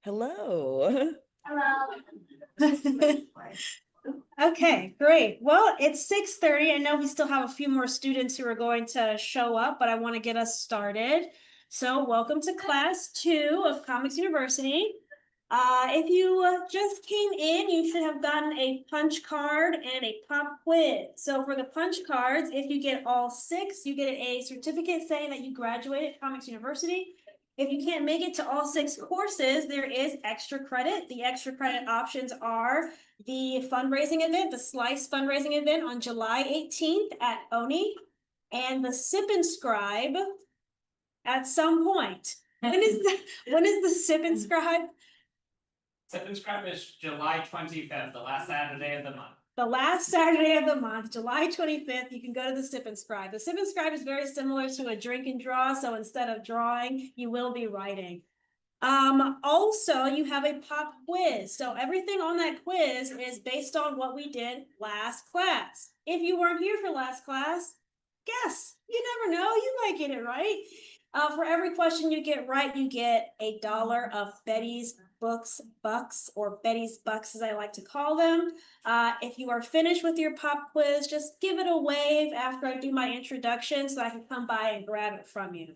Hello. Hello. Okay, great. Well, it's 6:30. I know we still have a few more students who are going to show up, but I want to get us started. So welcome to class 2 of Comics University. If you just came in, you should have gotten a punch card and a pop quiz. So for the punch cards, if you get all 6, you get a certificate saying that you graduated Comics University. If you can't make it to all 6 courses, there is extra credit. The extra credit options are the fundraising event, the Slice fundraising event on July 18th at Oni, and the Sip and Scribe at some point. When is the Sip and Scribe? Sip and Scribe is July 25th, the last Saturday of the month. The last Saturday of the month, July 25th, you can go to the Sip and Scribe. The Sip and Scribe is very similar to a drink and draw, so instead of drawing, you will be writing. Also, you have a pop quiz. So everything on that quiz is based on what we did last class. If you weren't here for last class, guess. You never know, you might get it right. For every question you get right, you get $1 of Betty's Books Bucks, or Betty's Bucks as I like to call them. If you are finished with your pop quiz, just give it a wave after I do my introduction so I can come by and grab it from you.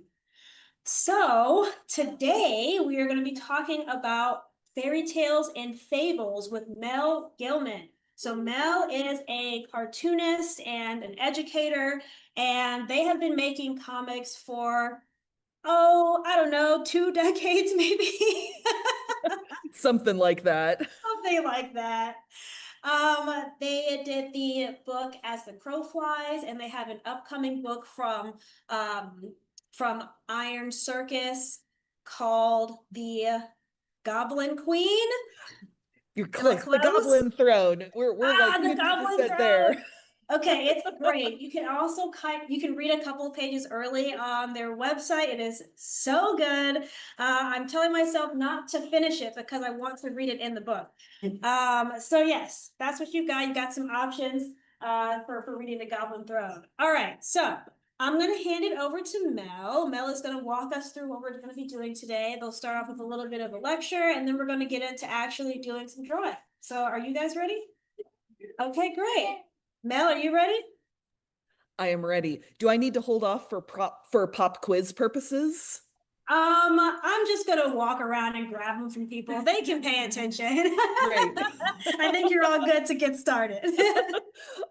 So today we are going to be talking about fairy tales and fables with Mel Gillman. So Mel is a cartoonist and an educator, and they have been making comics for, I don't know, 2 decades maybe. Something like that. Something like that. They did the book As the Crow Flies, and they have an upcoming book from Iron Circus called The Goblin Queen. You're close. The Goblin Throne. We're like the Goblin Throne there. Okay, it's great. You can also you can read a couple of pages early on their website. It is so good. I'm telling myself not to finish it because I want to read it in the book. So yes, that's what you got. You got some options for reading the Goblin Throne. All right, so I'm going to hand it over to Mel. Mel is going to walk us through what we're going to be doing today. They'll start off with a little bit of a lecture, and then we're going to get into actually doing some drawing. So are you guys ready? Okay, great. Mel, are you ready? I am ready. Do I need to hold off for pop quiz purposes? I'm just gonna walk around and grab them from people. They can pay attention. Great. I think you're all good to get started.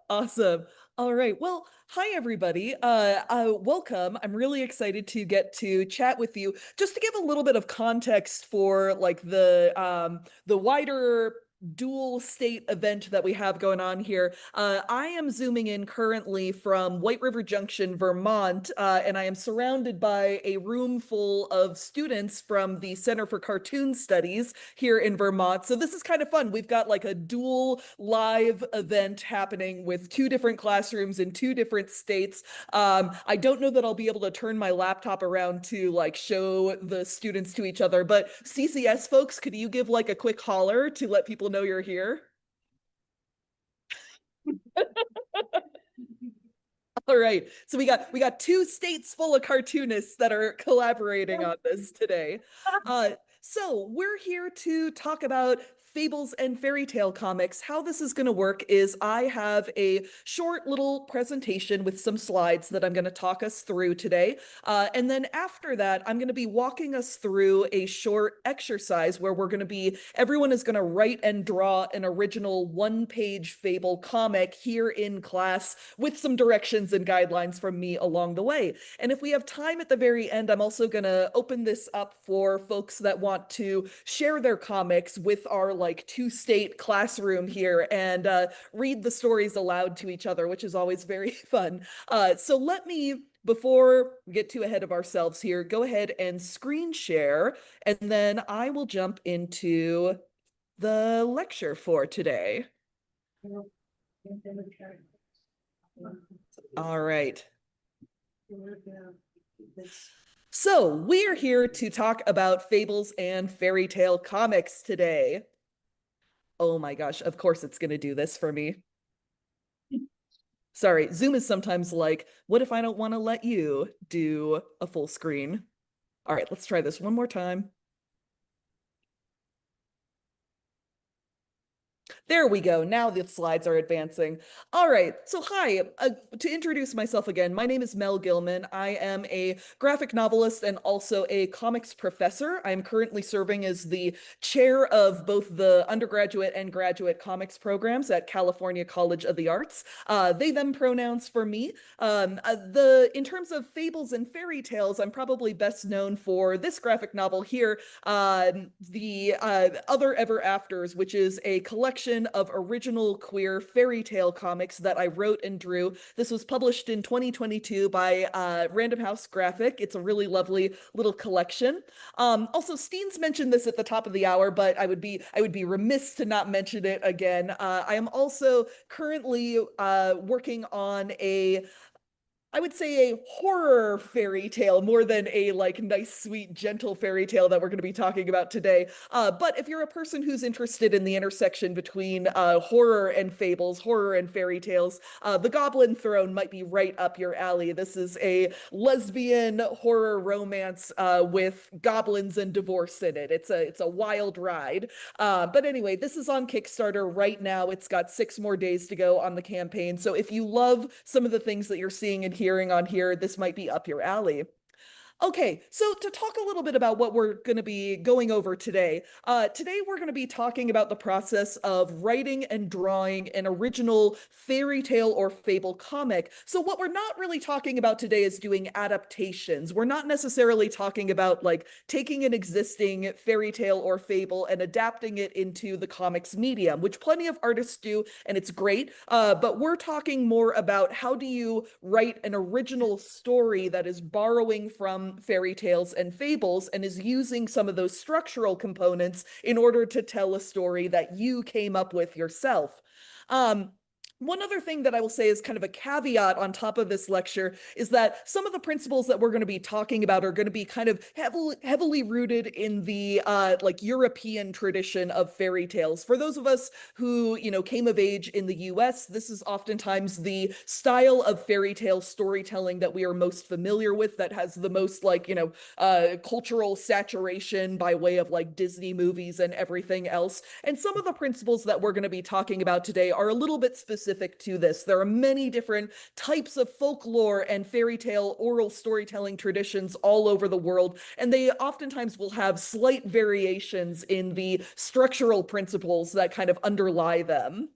Awesome. All right. Well, hi everybody. Welcome. I'm really excited to get to chat with you. Just to give a little bit of context for like the wider dual state event that we have going on here. I am zooming in currently from White River Junction, Vermont, and I am surrounded by a room full of students from the Center for Cartoon Studies here in Vermont. So this is kind of fun. We've got like a dual live event happening with 2 different classrooms in 2 different states. I don't know that I'll be able to turn my laptop around to like show the students to each other, but CCS folks, could you give like a quick holler to let people know you're here? All right. So we got 2 states full of cartoonists that are collaborating on this today. So we're here to talk about fables and fairy tale comics. How this is going to work is I have a short little presentation with some slides that I'm going to talk us through today. And then after that, I'm going to be walking us through a short exercise where everyone is going to write and draw an original 1-page fable comic here in class with some directions and guidelines from me along the way. And if we have time at the very end, I'm also going to open this up for folks that want to share their comics with our like 2-state classroom here and read the stories aloud to each other, which is always very fun. So let me, before we get too ahead of ourselves here, go ahead and screen share, and then I will jump into the lecture for today. All right. So we're here to talk about fables and fairy tale comics today. Oh my gosh, of course it's going to do this for me. Sorry, Zoom is sometimes like, what if I don't want to let you do a full screen? All right, let's try this one more time. There we go. Now the slides are advancing. All right. So, hi. To introduce myself again, my name is Mel Gillman. I am a graphic novelist and also a comics professor. I'm currently serving as the chair of both the undergraduate and graduate comics programs at California College of the Arts. They, them pronouns for me. In terms of fables and fairy tales, I'm probably best known for this graphic novel here, the Other Ever Afters, which is a collection of original queer fairy tale comics that I wrote and drew. This was published in 2022 by Random House Graphic. It's a really lovely little collection. Also, Steens mentioned this at the top of the hour, but I would be remiss to not mention it again. I am also currently working on I would say a horror fairy tale more than a like nice, sweet, gentle fairy tale that we're going to be talking about today. But if you're a person who's interested in the intersection between horror and fables, horror and fairy tales, The Goblin Throne might be right up your alley. This is a lesbian horror romance with goblins and divorce in it. It's a wild ride. But anyway, this is on Kickstarter right now. It's got 6 more days to go on the campaign. So if you love some of the things that you're seeing and hearing on here, this might be up your alley. Okay, so to talk a little bit about what we're going to be going over today, today we're going to be talking about the process of writing and drawing an original fairy tale or fable comic. So what we're not really talking about today is doing adaptations. We're not necessarily talking about like taking an existing fairy tale or fable and adapting it into the comics medium, which plenty of artists do, and it's great. But we're talking more about how do you write an original story that is borrowing from fairy tales and fables and is using some of those structural components in order to tell a story that you came up with yourself. One other thing that I will say is kind of a caveat on top of this lecture is that some of the principles that we're going to be talking about are going to be kind of heavily rooted in the like European tradition of fairy tales. For those of us who, came of age in the US, this is oftentimes the style of fairy tale storytelling that we are most familiar with, that has the most cultural saturation by way of like Disney movies and everything else. And some of the principles that we're going to be talking about today are a little bit specific to this. There are many different types of folklore and fairy tale oral storytelling traditions all over the world, and they oftentimes will have slight variations in the structural principles that kind of underlie them.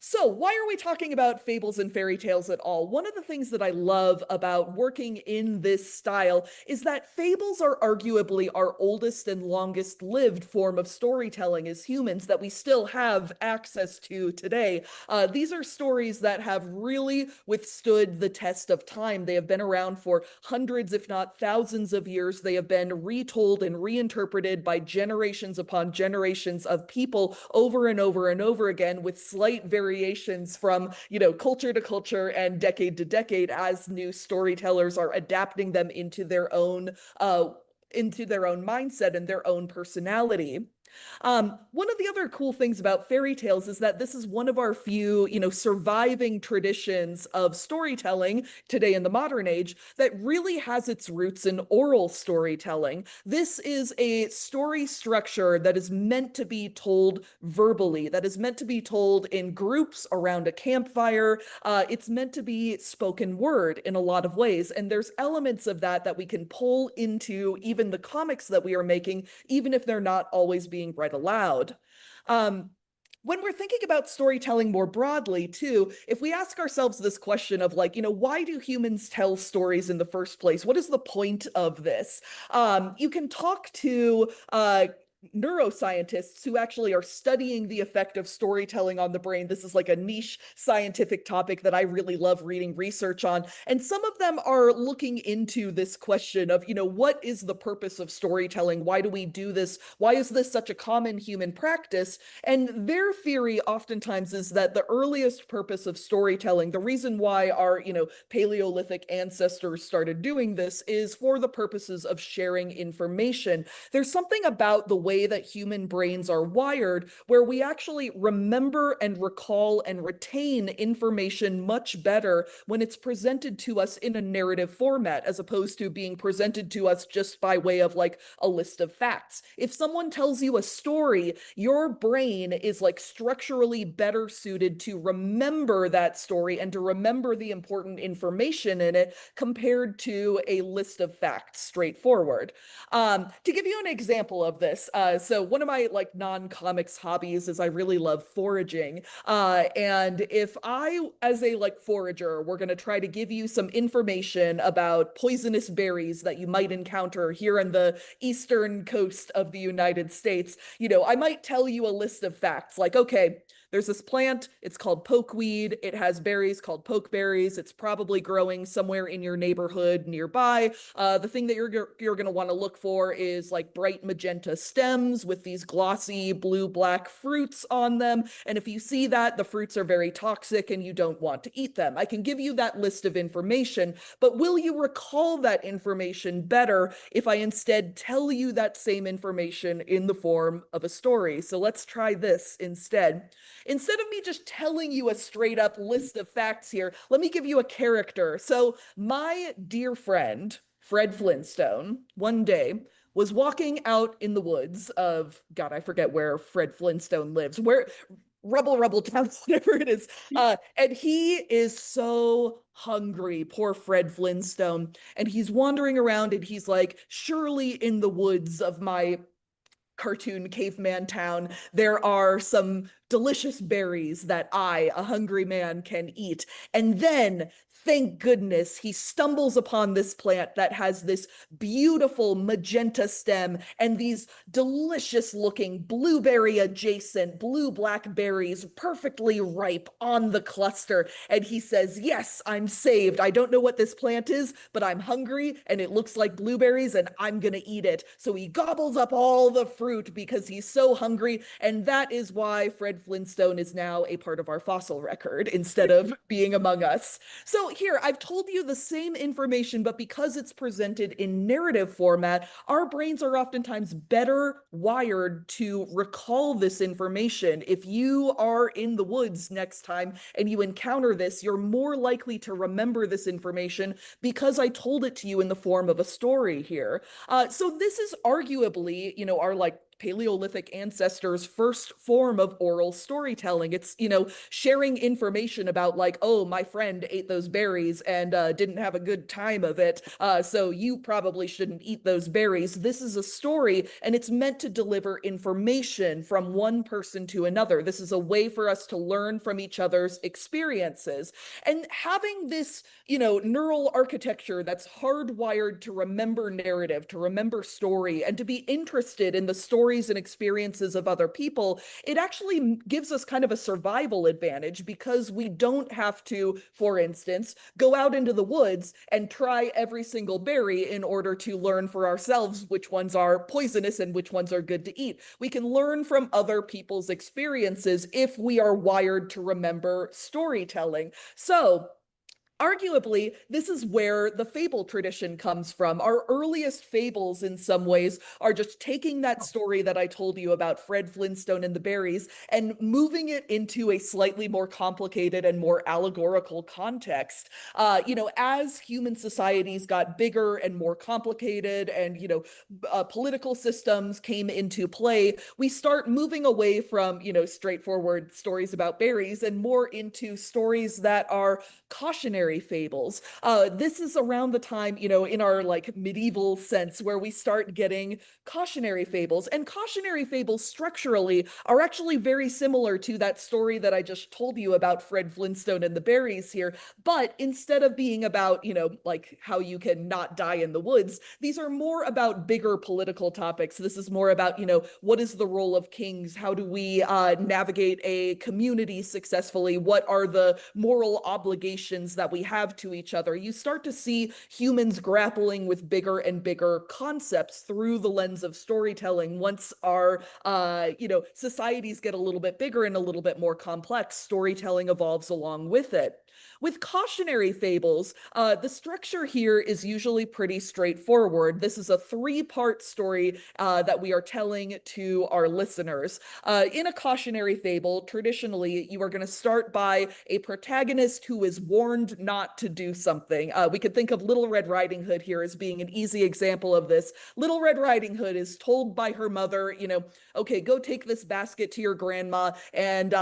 So why are we talking about fables and fairy tales at all? One of the things that I love about working in this style is that fables are arguably our oldest and longest lived form of storytelling as humans that we still have access to today. These are stories that have really withstood the test of time. They have been around for hundreds, if not thousands of years. They have been retold and reinterpreted by generations upon generations of people over and over and over again, with slight variations from, culture to culture and decade to decade as new storytellers are adapting them into their own mindset and their own personality. One of the other cool things about fairy tales is that this is one of our few, surviving traditions of storytelling today in the modern age that really has its roots in oral storytelling. This is a story structure that is meant to be told verbally, that is meant to be told in groups around a campfire. It's meant to be spoken word in a lot of ways, and there's elements of that we can pull into even the comics that we are making, even if they're not always being read aloud. When we're thinking about storytelling more broadly, too, if we ask ourselves this question of why do humans tell stories in the first place? What is the point of this? You can talk to neuroscientists who actually are studying the effect of storytelling on the brain. This is like a niche scientific topic that I really love reading research on. And some of them are looking into this question of, what is the purpose of storytelling? Why do we do this? Why is this such a common human practice? And their theory oftentimes is that the earliest purpose of storytelling, the reason why our, Paleolithic ancestors started doing this, is for the purposes of sharing information. There's something about the way way that human brains are wired, where we actually remember and recall and retain information much better when it's presented to us in a narrative format, as opposed to being presented to us just by way of like a list of facts. If someone tells you a story, your brain is like structurally better suited to remember that story and to remember the important information in it compared to a list of facts straightforward. To give you an example of this, so one of my like non-comics hobbies is I really love foraging. And if I, as a like forager, were going to try to give you some information about poisonous berries that you might encounter here on the eastern coast of the United States, I might tell you a list of facts like, okay, there's this plant, it's called pokeweed. It has berries called pokeberries. It's probably growing somewhere in your neighborhood nearby. The thing that you're going to want to look for is like bright magenta stems with these glossy blue-black fruits on them. And if you see that, the fruits are very toxic and you don't want to eat them. I can give you that list of information, but will you recall that information better if I instead tell you that same information in the form of a story? So let's try this instead. Instead of me just telling you a straight up list of facts here, let me give you a character. So my dear friend, Fred Flintstone, one day was walking out in the woods of, God, I forget where Fred Flintstone lives, where Rubble Town, whatever it is. And he is so hungry, poor Fred Flintstone. And he's wandering around and he's like, surely in the woods of my cartoon caveman town, there are some delicious berries that I, a hungry man, can eat. And then, thank goodness, he stumbles upon this plant that has this beautiful magenta stem and these delicious looking blueberry adjacent blue-black berries perfectly ripe on the cluster. And he says, yes, I'm saved. I don't know what this plant is, but I'm hungry and it looks like blueberries and I'm gonna eat it. So he gobbles up all the fruit because he's so hungry. And that is why Fred Flintstone is now a part of our fossil record instead of being among us. So here, I've told you the same information, but because it's presented in narrative format, our brains are oftentimes better wired to recall this information. If you are in the woods next time and you encounter this, you're more likely to remember this information because I told it to you in the form of a story here. So this is arguably, our like Paleolithic ancestors' first form of oral storytelling. It's, sharing information about like, oh, my friend ate those berries and didn't have a good time of it. So you probably shouldn't eat those berries. This is a story and it's meant to deliver information from one person to another. This is a way for us to learn from each other's experiences. And having this, neural architecture that's hardwired to remember narrative, to remember story, and to be interested in the stories and experiences of other people, it actually gives us kind of a survival advantage because we don't have to, for instance, go out into the woods and try every single berry in order to learn for ourselves which ones are poisonous and which ones are good to eat. We can learn from other people's experiences if we are wired to remember storytelling. So, arguably, this is where the fable tradition comes from. Our earliest fables, in some ways, are just taking that story that I told you about Fred Flintstone and the berries and moving it into a slightly more complicated and more allegorical context. As human societies got bigger and more complicated and, political systems came into play, we start moving away from, straightforward stories about berries and more into stories that are cautionary fables. This is around the time, in our like medieval sense, where we start getting cautionary fables. And cautionary fables structurally are actually very similar to that story that I just told you about Fred Flintstone and the berries here. But instead of being about, like how you can not die in the woods, these are more about bigger political topics. This is more about, what is the role of kings? How do we navigate a community successfully? What are the moral obligations that we have to each other? You start to see humans grappling with bigger and bigger concepts through the lens of storytelling. Once our, societies get a little bit bigger and a little bit more complex, storytelling evolves along with it. With cautionary fables, the structure here is usually pretty straightforward. This is a three-part story that we are telling to our listeners. In a cautionary fable, traditionally, you are going to start by a protagonist who is warned not to do something. We could think of Little Red Riding Hood here as being an easy example of this. Little Red Riding Hood is told by her mother, okay, go take this basket to your grandma and,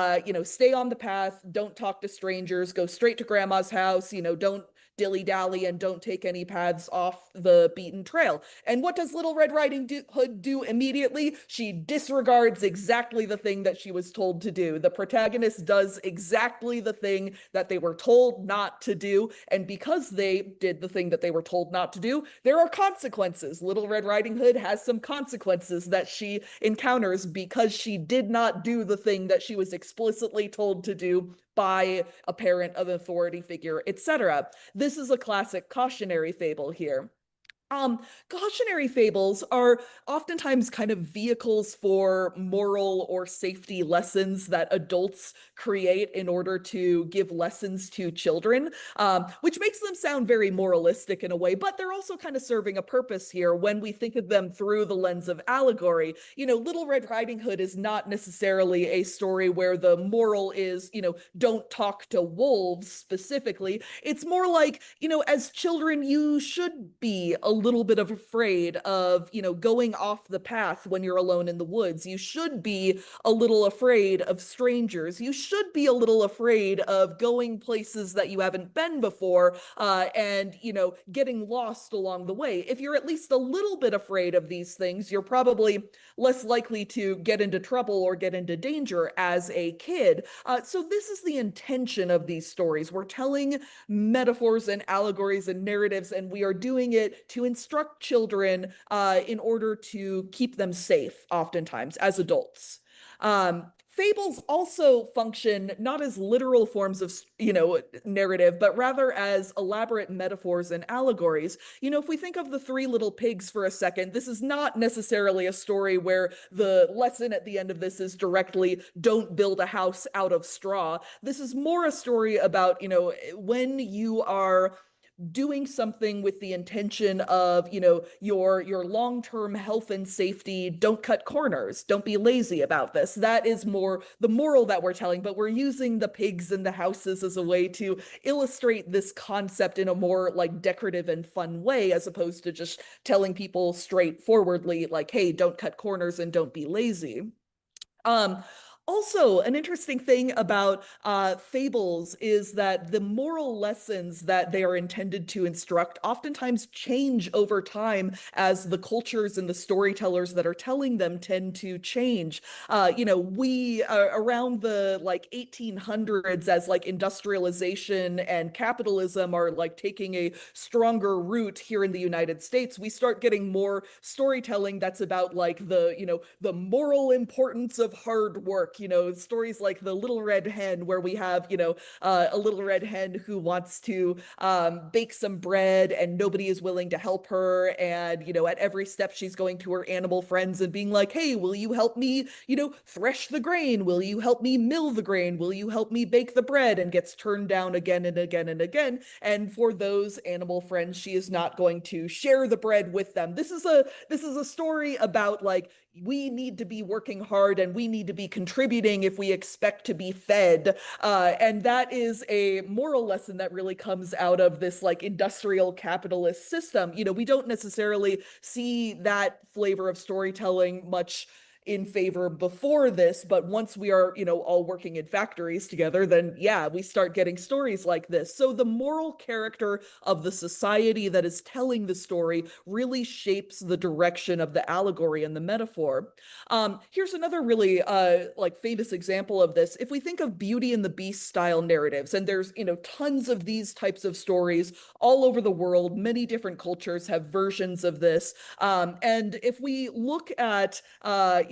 stay on the path. Don't talk to strangers. Go straight to grandma's house. Don't dilly-dally and don't take any paths off the beaten trail. And what does Little Red Riding Hood do immediately? She disregards exactly the thing that she was told to do. The protagonist does exactly the thing that they were told not to do. And because they did the thing that they were told not to do, there are consequences. Little Red Riding Hood has some consequences that she encounters because she did not do the thing that she was explicitly told to do by a parent, an authority figure, etc. This is a classic cautionary fable here. Cautionary fables are oftentimes kind of vehicles for moral or safety lessons that adults create in order to give lessons to children, which makes them sound very moralistic in a way, but they're also kind of serving a purpose here when we think of them through the lens of allegory. Little Red Riding Hood is not necessarily a story where the moral is, don't talk to wolves specifically. It's more like, as children, you should be a little bit of afraid of, going off the path when you're alone in the woods. You should be a little afraid of strangers. You should be a little afraid of going places that you haven't been before, and, getting lost along the way. If you're at least a little bit afraid of these things, you're probably less likely to get into trouble or get into danger as a kid. So this is the intention of these stories. We're telling metaphors and allegories and narratives, and we are doing it to instruct children in order to keep them safe, oftentimes, as adults. Fables also function not as literal forms of, narrative, but rather as elaborate metaphors and allegories. If we think of the Three Little Pigs for a second, this is not necessarily a story where the lesson at the end of this is directly, don't build a house out of straw. This is more a story about, when you are doing something with the intention of, your long-term health and safety, don't cut corners, don't be lazy about this. That is more the moral that we're telling, but we're using the pigs and the houses as a way to illustrate this concept in a more like decorative and fun way, as opposed to just telling people straightforwardly, like, hey, don't cut corners and don't be lazy. Also, an interesting thing about fables is that the moral lessons that they are intended to instruct oftentimes change over time as the cultures and the storytellers that are telling them tend to change. We around the like 1800s, as like industrialization and capitalism are like taking a stronger root here in the United States, we start getting more storytelling that's about like the moral importance of hard work. Stories like The Little Red Hen, where we have, a little red hen who wants to bake some bread and nobody is willing to help her. And, at every step she's going to her animal friends and being like, hey, will you help me, thresh the grain? Will you help me mill the grain? Will you help me bake the bread? And gets turned down again and again and again. And for those animal friends, she is not going to share the bread with them. This is a story about like, we need to be working hard and we need to be contributing if we expect to be fed. And that is a moral lesson that really comes out of this like industrial capitalist system. We don't necessarily see that flavor of storytelling much in favor before this, but once we are, all working in factories together, then yeah, we start getting stories like this. So the moral character of the society that is telling the story really shapes the direction of the allegory and the metaphor. Here's another really like famous example of this. If we think of Beauty and the Beast style narratives, and there's, tons of these types of stories all over the world, many different cultures have versions of this. And if we look at,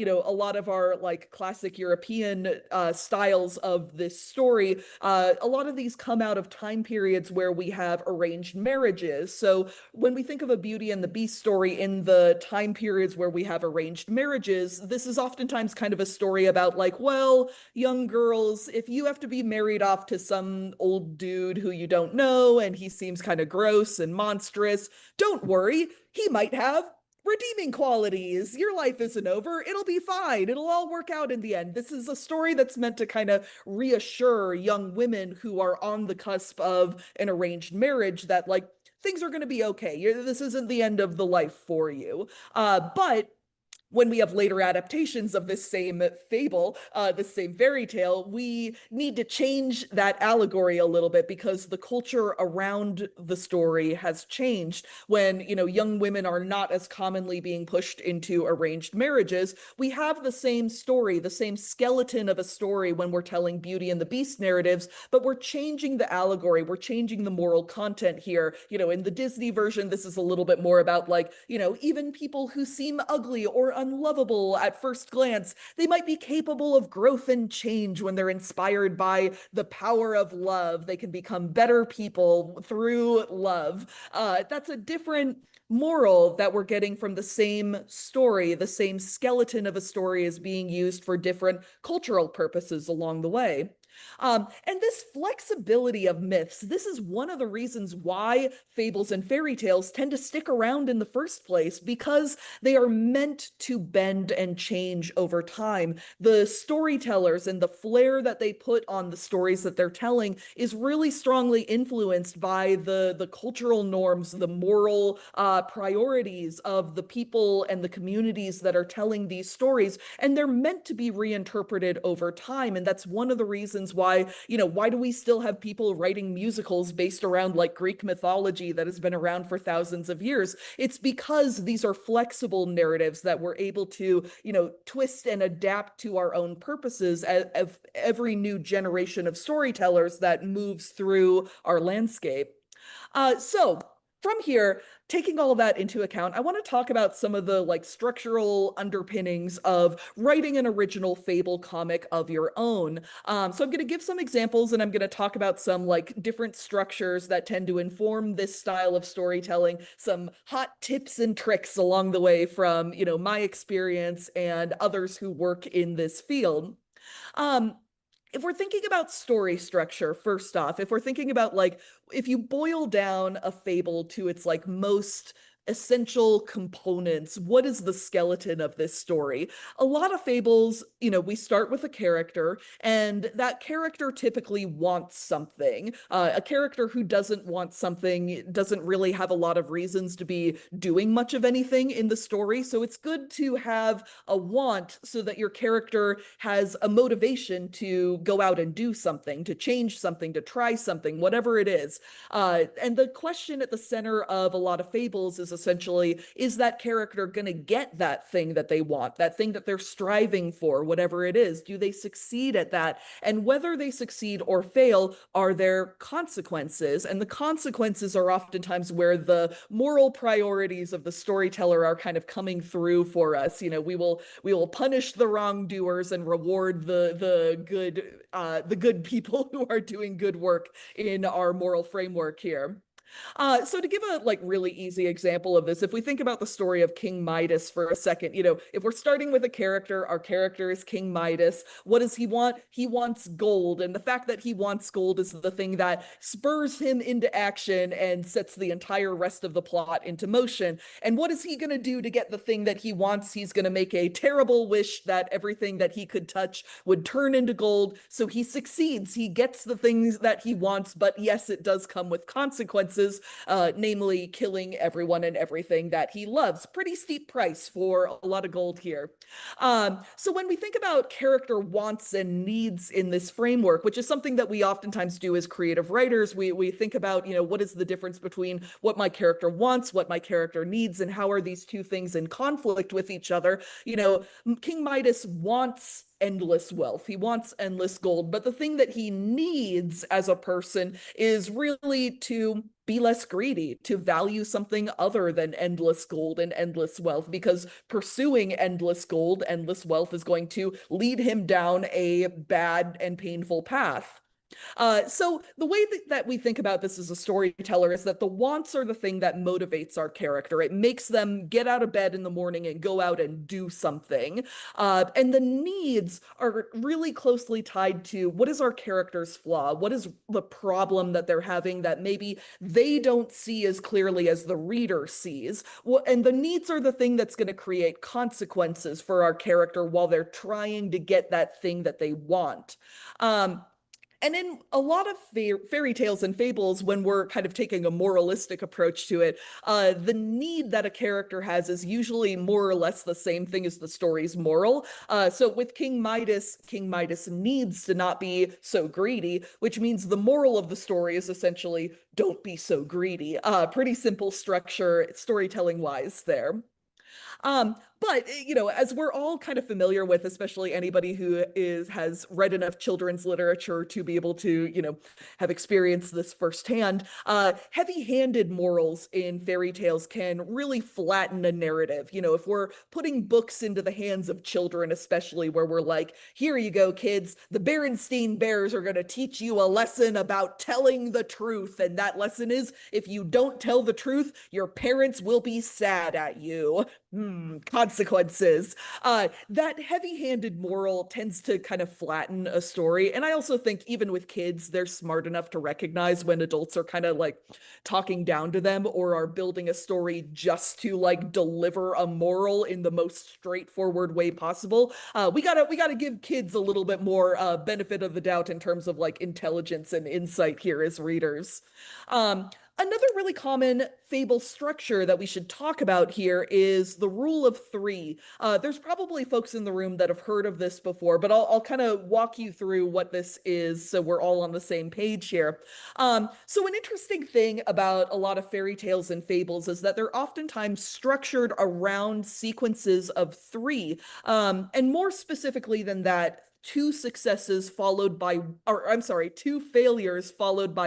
a lot of our like classic European styles of this story, a lot of these come out of time periods where we have arranged marriages. So when we think of a Beauty and the Beast story in the time periods where we have arranged marriages, this is oftentimes kind of a story about like, well, young girls, if you have to be married off to some old dude who you don't know and he seems kind of gross and monstrous, don't worry, he might have redeeming qualities. Your life isn't over. It'll be fine. It'll all work out in the end. This is a story that's meant to kind of reassure young women who are on the cusp of an arranged marriage that like things are going to be okay. This isn't the end of the life for you. But when we have later adaptations of this same fable, this same fairy tale, we need to change that allegory a little bit because the culture around the story has changed. When, young women are not as commonly being pushed into arranged marriages, we have the same story, the same skeleton of a story when we're telling Beauty and the Beast narratives, but we're changing the allegory, we're changing the moral content here. In the Disney version, this is a little bit more about like, even people who seem ugly or unlovable at first glance, they might be capable of growth and change when they're inspired by the power of love. They can become better people through love. That's a different moral that we're getting from the same story. The same skeleton of a story is being used for different cultural purposes along the way. And this flexibility of myths, this is one of the reasons why fables and fairy tales tend to stick around in the first place, because they are meant to bend and change over time. The storytellers and the flair that they put on the stories that they're telling is really strongly influenced by the cultural norms, the moral priorities of the people and the communities that are telling these stories. And they're meant to be reinterpreted over time. And that's one of the reasons why do we still have people writing musicals based around like Greek mythology that has been around for thousands of years? It's because these are flexible narratives that we're able to, twist and adapt to our own purposes of every new generation of storytellers that moves through our landscape. So from here, taking all that into account, I want to talk about some of the like structural underpinnings of writing an original fable comic of your own. So I'm going to give some examples, and I'm going to talk about some like different structures that tend to inform this style of storytelling, some hot tips and tricks along the way from, my experience and others who work in this field. If we're thinking about story structure, first off, if we're thinking about like, if you boil down a fable to its like most essential components, what is the skeleton of this story? A lot of fables, we start with a character, and that character typically wants something. A character who doesn't want something doesn't really have a lot of reasons to be doing much of anything in the story. So it's good to have a want so that your character has a motivation to go out and do something, to change something, to try something, whatever it is. And the question at the center of a lot of fables is essentially, is that character going to get that thing that they want, that thing that they're striving for, whatever it is? Do they succeed at that? And whether they succeed or fail, are there consequences? And the consequences are oftentimes where the moral priorities of the storyteller are kind of coming through for us. We will punish the wrongdoers and reward the good people who are doing good work in our moral framework here. So to give a like really easy example of this, if we think about the story of King Midas for a second, if we're starting with a character, our character is King Midas. What does he want? He wants gold. And the fact that he wants gold is the thing that spurs him into action and sets the entire rest of the plot into motion. And what is he going to do to get the thing that he wants? He's going to make a terrible wish that everything that he could touch would turn into gold. So he succeeds. He gets the things that he wants, but yes, it does come with consequences. Namely killing everyone and everything that he loves. Pretty steep price for a lot of gold here. So when we think about character wants and needs in this framework, which is something that we oftentimes do as creative writers, we think about, what is the difference between what my character wants, what my character needs, and how are these two things in conflict with each other? King Midas wants endless wealth. He wants endless gold. But the thing that he needs as a person is really to be less greedy, to value something other than endless gold and endless wealth, because pursuing endless gold, endless wealth is going to lead him down a bad and painful path. So the way that we think about this as a storyteller is that the wants are the thing that motivates our character. It makes them get out of bed in the morning and go out and do something. And the needs are really closely tied to what is our character's flaw? What is the problem that they're having that maybe they don't see as clearly as the reader sees? Well, and the needs are the thing that's going to create consequences for our character while they're trying to get that thing that they want. Um, and in a lot of fairy tales and fables, when we're kind of taking a moralistic approach to it, the need that a character has is usually more or less the same thing as the story's moral. So with King Midas needs to not be so greedy, which means the moral of the story is essentially don't be so greedy. Pretty simple structure, storytelling wise there. But as we're all kind of familiar with, especially anybody who has read enough children's literature to be able to, have experienced this firsthand, heavy-handed morals in fairy tales can really flatten a narrative. If we're putting books into the hands of children, especially where we're like, here you go, kids, the Berenstain Bears are going to teach you a lesson about telling the truth. And that lesson is, if you don't tell the truth, your parents will be sad at you. Consequences. That heavy-handed moral tends to kind of flatten a story. And I also think even with kids, they're smart enough to recognize when adults are kind of like talking down to them or are building a story just to like deliver a moral in the most straightforward way possible. We gotta give kids a little bit more benefit of the doubt in terms of like intelligence and insight here as readers. Another really common fable structure that we should talk about here is the rule of three. There's probably folks in the room that have heard of this before, but I'll kind of walk you through what this is so we're all on the same page here. So an interesting thing about a lot of fairy tales and fables is that they're oftentimes structured around sequences of three. And more specifically than that, two failures followed by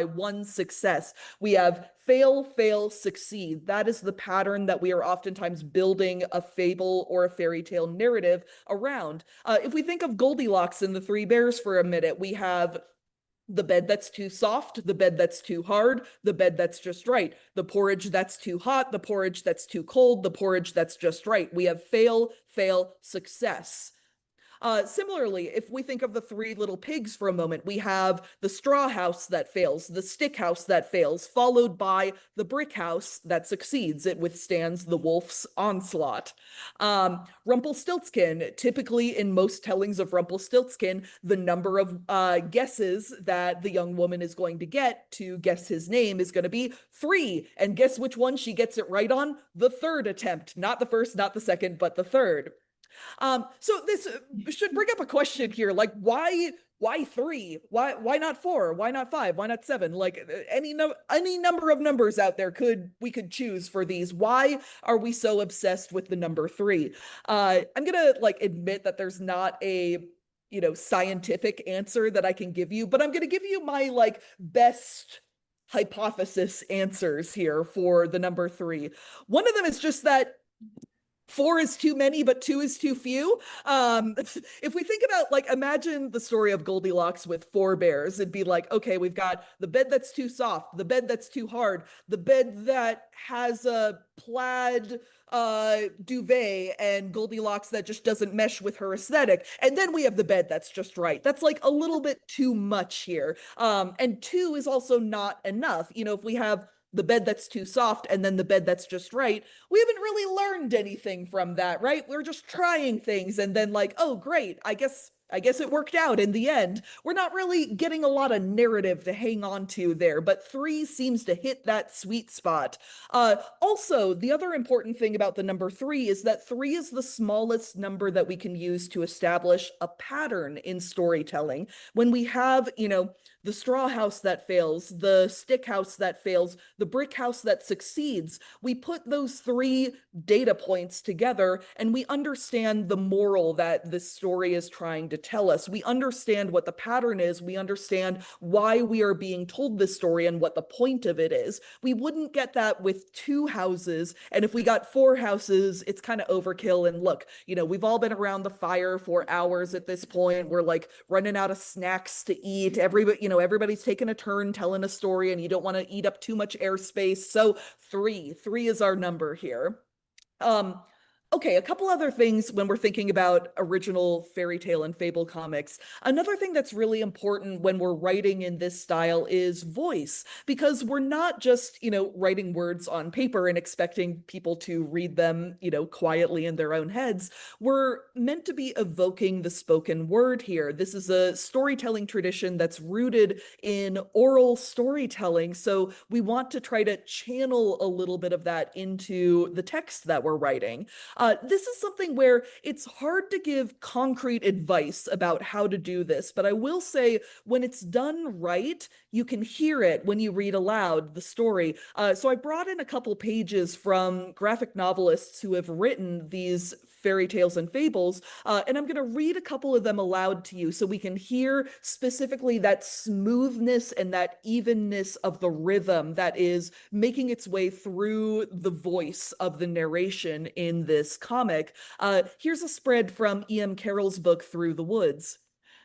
one success. We have fail, fail, succeed. That is the pattern that we are oftentimes building a fable or a fairy tale narrative around. If we think of Goldilocks and the Three Bears for a minute, we have the bed that's too soft, the bed that's too hard, the bed that's just right, the porridge that's too hot, the porridge that's too cold, the porridge that's just right. We have fail, fail, success. Similarly, if we think of the Three Little Pigs for a moment, we have the straw house that fails, the stick house that fails, followed by the brick house that succeeds. It withstands the wolf's onslaught. Rumpelstiltskin, typically in most tellings of Rumpelstiltskin, the number of guesses that the young woman is going to get to guess his name is going to be 3. And guess which one she gets it right on? The third attempt. Not the first, not the second, but the third. So this should bring up a question here, like why 3? Why not 4? Why not 5? Why not 7? Like any number of numbers out there we could choose for these. Why are we so obsessed with the number 3? I'm gonna like admit that there's not a scientific answer that I can give you, but I'm gonna give you my like best hypothesis answers here for the number 3. One of them is just that 4 is too many, but 2 is too few. If we think about, like, imagine the story of Goldilocks with 4 bears, it'd be like, okay, we've got the bed that's too soft, the bed that's too hard, the bed that has a plaid duvet, and Goldilocks that just doesn't mesh with her aesthetic. And then we have the bed that's just right. That's like a little bit too much here. And 2 is also not enough. If we have the bed that's too soft and then the bed that's just right, we haven't really learned anything from that, right? We're just trying things and then like, oh great, I guess it worked out in the end. We're not really getting a lot of narrative to hang on to there, but 3 seems to hit that sweet spot. Also, the other important thing about the number 3 is that 3 is the smallest number that we can use to establish a pattern in storytelling. When we have, the straw house that fails, the stick house that fails, the brick house that succeeds, we put those 3 data points together and we understand the moral that this story is trying to tell us. We understand what the pattern is. We understand why we are being told this story and what the point of it is. We wouldn't get that with two houses. And if we got four houses, it's kind of overkill. And look, we've all been around the fire for hours at this point. We're like running out of snacks to eat. Everybody's taking a turn telling a story, and you don't want to eat up too much airspace. So three is our number here. Um, okay, a couple other things when we're thinking about original fairy tale and fable comics. Another thing that's really important when we're writing in this style is voice, because we're not just, writing words on paper and expecting people to read them, quietly in their own heads. We're meant to be evoking the spoken word here. This is a storytelling tradition that's rooted in oral storytelling. So we want to try to channel a little bit of that into the text that we're writing. This is something where it's hard to give concrete advice about how to do this, but I will say when it's done right, you can hear it when you read aloud the story. So I brought in a couple pages from graphic novelists who have written these fairy tales and fables, and I'm going to read a couple of them aloud to you so we can hear specifically that smoothness and that evenness of the rhythm that is making its way through the voice of the narration in this comic. Here's a spread from E.M. Carroll's book, Through the Woods.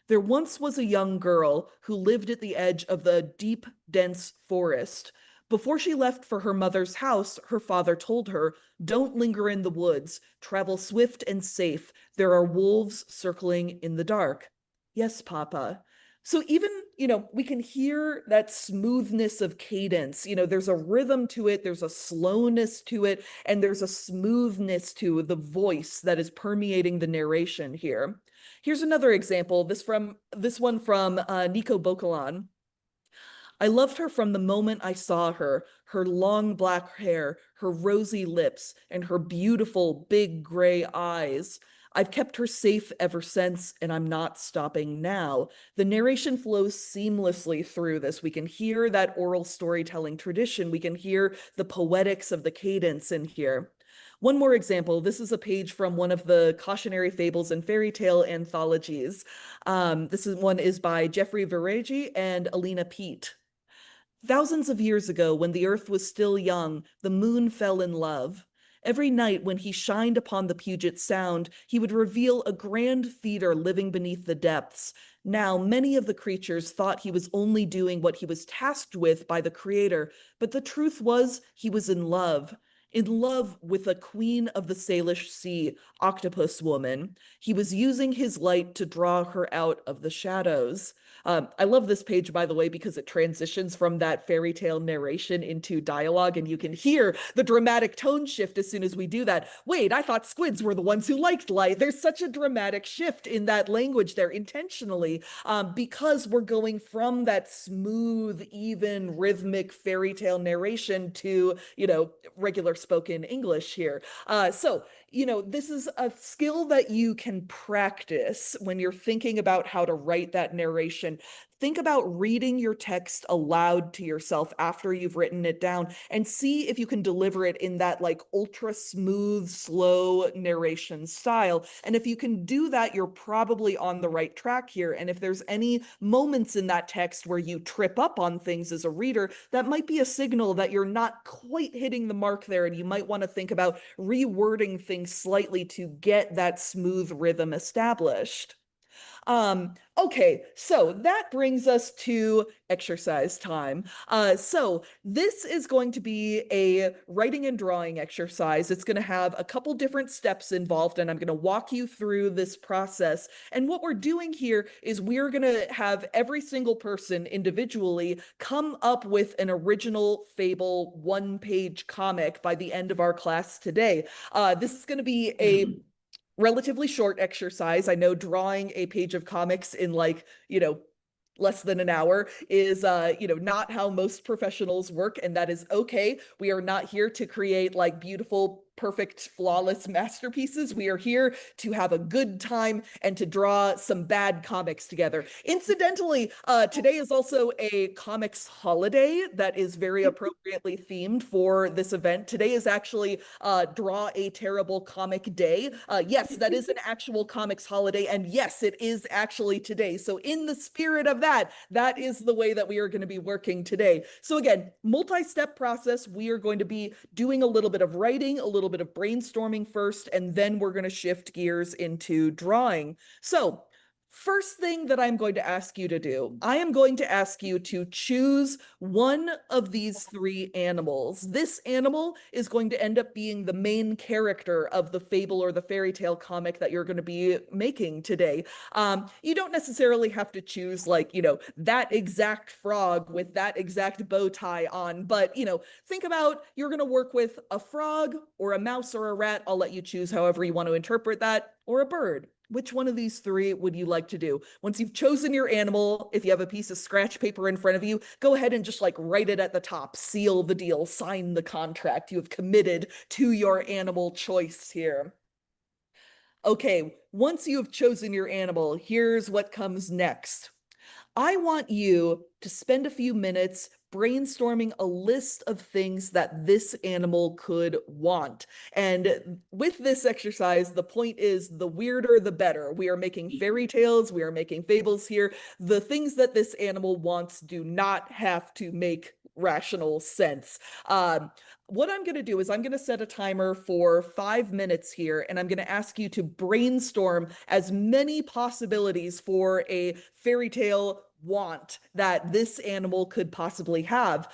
There once was a young girl who lived at the edge of the deep, dense forest. Before she left for her mother's house, her father told her, "Don't linger in the woods. Travel swift and safe. There are wolves circling in the dark." "Yes, Papa." So even, we can hear that smoothness of cadence. There's a rhythm to it, there's a slowness to it, and there's a smoothness to the voice that is permeating the narration here. Here's another example, this one from Nico Bocalan. "I loved her from the moment I saw her, her long black hair, her rosy lips, and her beautiful big gray eyes. I've kept her safe ever since, and I'm not stopping now." The narration flows seamlessly through this. We can hear that oral storytelling tradition. We can hear the poetics of the cadence in here. One more example. This is a page from one of the cautionary fables and fairy tale anthologies. One is by Jeffrey Veregi and Alina Pete. "Thousands of years ago, when the earth was still young, the moon fell in love. Every night when he shined upon the Puget Sound, he would reveal a grand theater living beneath the depths. Now, many of the creatures thought he was only doing what he was tasked with by the Creator, but the truth was he was in love with a queen of the Salish Sea, Octopus Woman. He was using his light to draw her out of the shadows." I love this page, by the way, because it transitions from that fairy tale narration into dialogue, and you can hear the dramatic tone shift as soon as we do that. Wait, I thought squids were the ones who liked light. There's such a dramatic shift in that language there intentionally, because we're going from that smooth, even, rhythmic fairy tale narration to, regular spoken English here. This is a skill that you can practice when you're thinking about how to write that narration. Think about reading your text aloud to yourself after you've written it down and see if you can deliver it in that like ultra smooth, slow narration style. And if you can do that, you're probably on the right track here. And if there's any moments in that text where you trip up on things as a reader, that might be a signal that you're not quite hitting the mark there. And you might want to think about rewording things slightly to get that smooth rhythm established. Okay, so that brings us to exercise time. So this is going to be a writing and drawing exercise. It's going to have a couple different steps involved, and I'm going to walk you through this process. And what we're doing here is we're going to have every single person individually come up with an original fable one-page comic by the end of our class today. This is going to be a relatively short exercise. I know drawing a page of comics in less than an hour is not how most professionals work, and that is okay. We are not here to create like beautiful perfect, flawless masterpieces. We are here to have a good time and to draw some bad comics together. Incidentally, today is also a comics holiday that is very appropriately themed for this event. Today is actually Draw a Terrible Comic Day. Yes, that is an actual comics holiday, and yes, it is actually today. So in the spirit of that, that is the way that we are going to be working today. So again, multi-step process. We are going to be doing a little bit of writing, a little bit of brainstorming first, and then we're going to shift gears into drawing. So first thing that I'm going to ask you to do, I am going to ask you to choose one of these three animals. This animal is going to end up being the main character of the fable or the fairy tale comic that you're going to be making today. You don't necessarily have to choose, like, that exact frog with that exact bow tie on, but, think about you're going to work with a frog or a mouse or a rat. I'll let you choose however you want to interpret that, or a bird. Which one of these three would you like to do? Once you've chosen your animal, if you have a piece of scratch paper in front of you, go ahead and just like write it at the top, seal the deal, sign the contract. You have committed to your animal choice here. Okay, once you have chosen your animal, here's what comes next. I want you to spend a few minutes brainstorming a list of things that this animal could want. And with this exercise, the point is the weirder, the better. We are making fairy tales, we are making fables here. The things that this animal wants do not have to make rational sense. What I'm going to do is I'm going to set a timer for 5 minutes here, and I'm going to ask you to brainstorm as many possibilities for a fairy tale want that this animal could possibly have.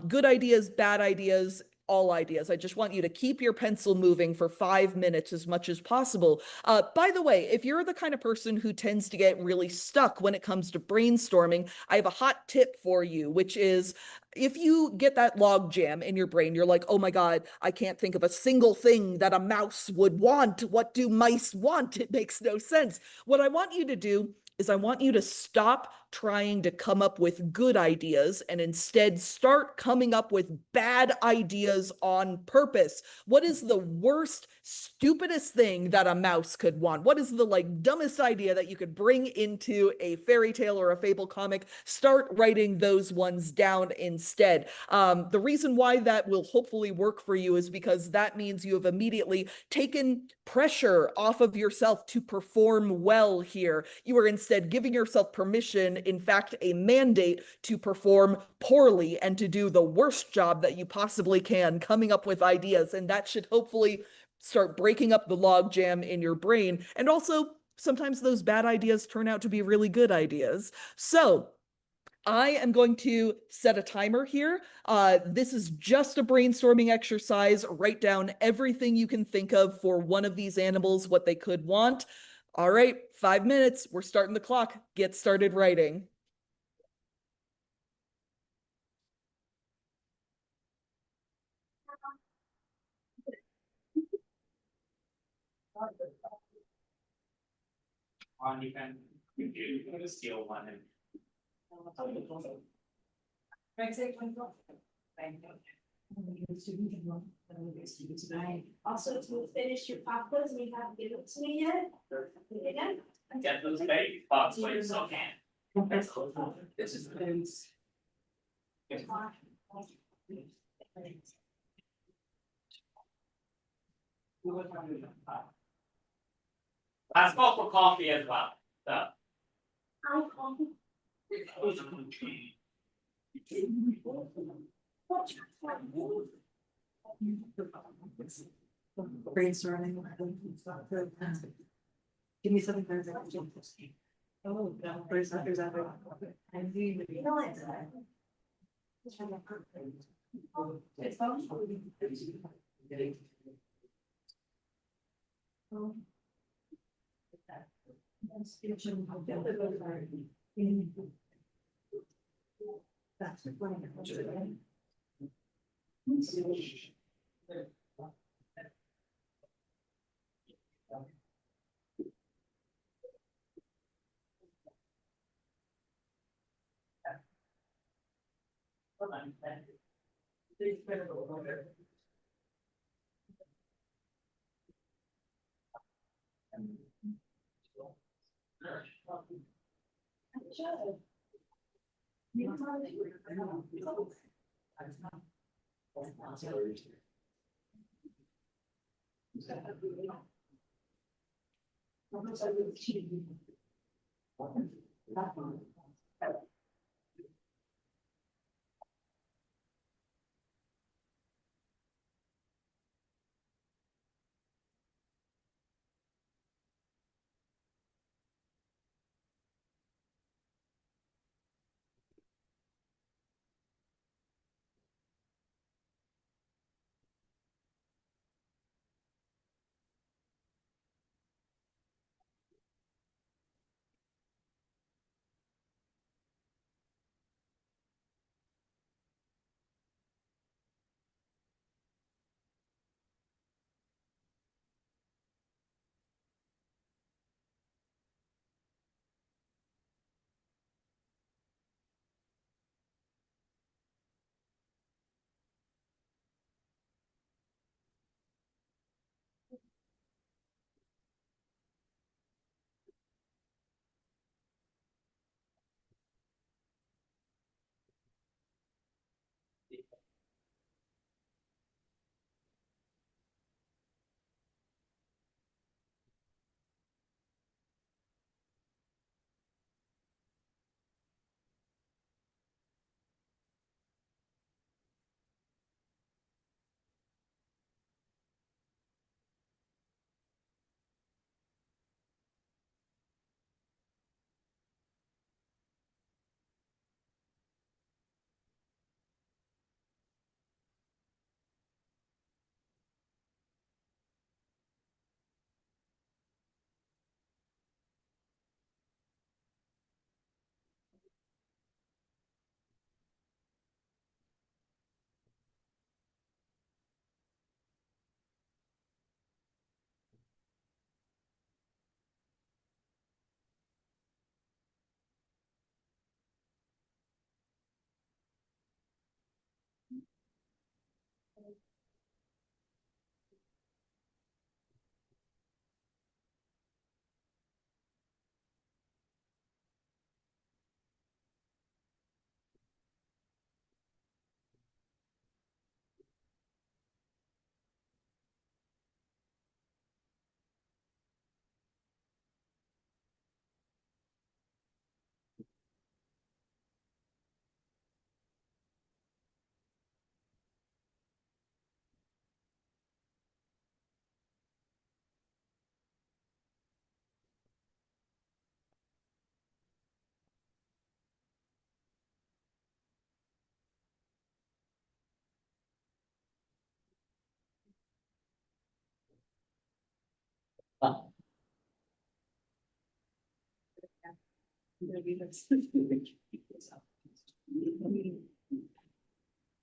Good ideas, bad ideas, all ideas. I just want you to keep your pencil moving for 5 minutes as much as possible. By the way, if you're the kind of person who tends to get really stuck when it comes to brainstorming, I have a hot tip for you, which is if you get that log jam in your brain, you're like, oh my God, I can't think of a single thing that a mouse would want. What do mice want? It makes no sense. What I want you to do is I want you to stop trying to come up with good ideas and instead start coming up with bad ideas on purpose. What is the worst, stupidest thing that a mouse could want? What is the dumbest idea that you could bring into a fairy tale or a fable comic? Start writing those ones down instead. The reason why that will hopefully work for you is because that means you have immediately taken pressure off of yourself to perform well here. You are instead giving yourself permission, in fact, a mandate to perform poorly and to do the worst job that you possibly can, coming up with ideas. And that should hopefully start breaking up the logjam in your brain. And also, sometimes those bad ideas turn out to be really good ideas. So, I am going to set a timer here. This is just a brainstorming exercise. Write down everything you can think of for one of these animals, what they could want. All right, 5 minutes. We're starting the clock. Get started writing. You can steal one and. Also, to finish your papas, and you haven't given it to me yet. Again. Get those baby pots when you still can. This is. I spoke for coffee as well, so. Brainstorming. Give me something there's oh, no, there's that. That's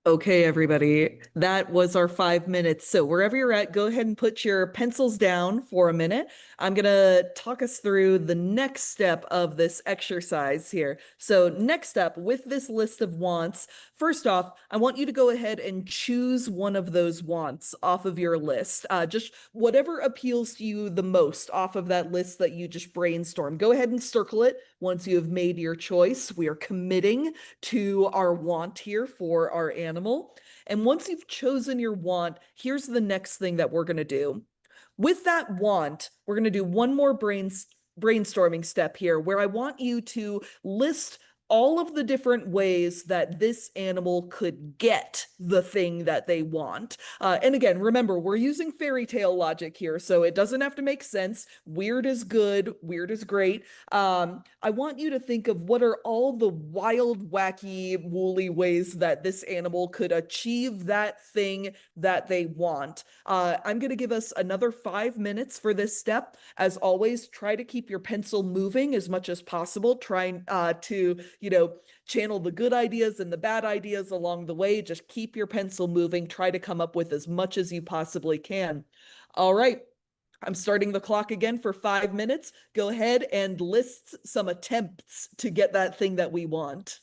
Okay, everybody, that was our 5 minutes. So wherever you're at, go ahead and put your pencils down for a minute. I'm gonna talk us through the next step of this exercise here. So next up, with this list of wants, first off, I want you to go ahead and choose one of those wants off of your list. Just whatever appeals to you the most off of that list that you just brainstorm. Go ahead and circle it once you have made your choice. We are committing to our want here for our animal. And once you've chosen your want, here's the next thing that we're going to do. With that want, we're going to do one more brainstorming step here where I want you to list all of the different ways that this animal could get the thing that they want. And again, remember, we're using fairy tale logic here, so it doesn't have to make sense. Weird is good, weird is great. I want you to think of what are all the wild, wacky, woolly ways that this animal could achieve that thing that they want. I'm going to give us another 5 minutes for this step. As always, try to keep your pencil moving as much as possible, trying to, channel the good ideas and the bad ideas along the way. Just keep your pencil moving. Try to come up with as much as you possibly can. All right. I'm starting the clock again for 5 minutes. Go ahead and list some attempts to get that thing that we want.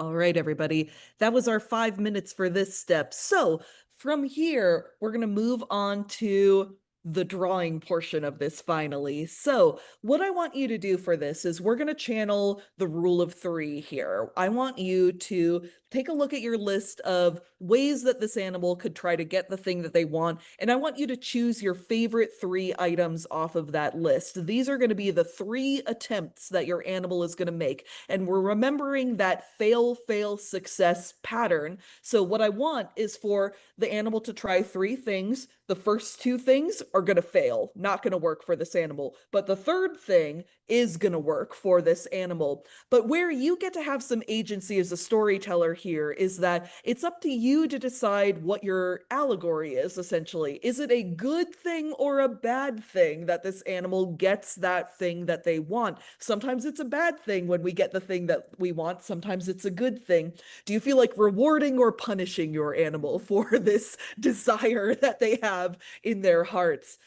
All right, everybody. That was our 5 minutes for this step. So from here, we're going to move on to the drawing portion of this finally. So what I want you to do for this is we're going to channel the rule of three here. I want you to take a look at your list of ways that this animal could try to get the thing that they want. And I want you to choose your favorite 3 items off of that list. These are going to be the 3 attempts that your animal is going to make. And we're remembering that fail, fail, success pattern. So what I want is for the animal to try 3 things. The first 2 things are going to fail, not going to work for this animal. But the third thing is going to work for this animal. But where you get to have some agency as a storyteller here is that it's up to you to decide what your allegory is, essentially. Is it a good thing or a bad thing that this animal gets that thing that they want? Sometimes it's a bad thing when we get the thing that we want. Sometimes it's a good thing. Do you feel like rewarding or punishing your animal for this desire that they have in their hearts?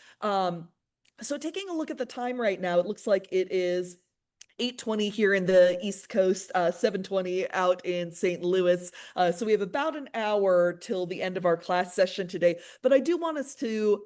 So taking a look at the time right now, it looks like it is 8:20 here in the East Coast, 7:20 out in St. Louis. So we have about an hour till the end of our class session today. But I do want us to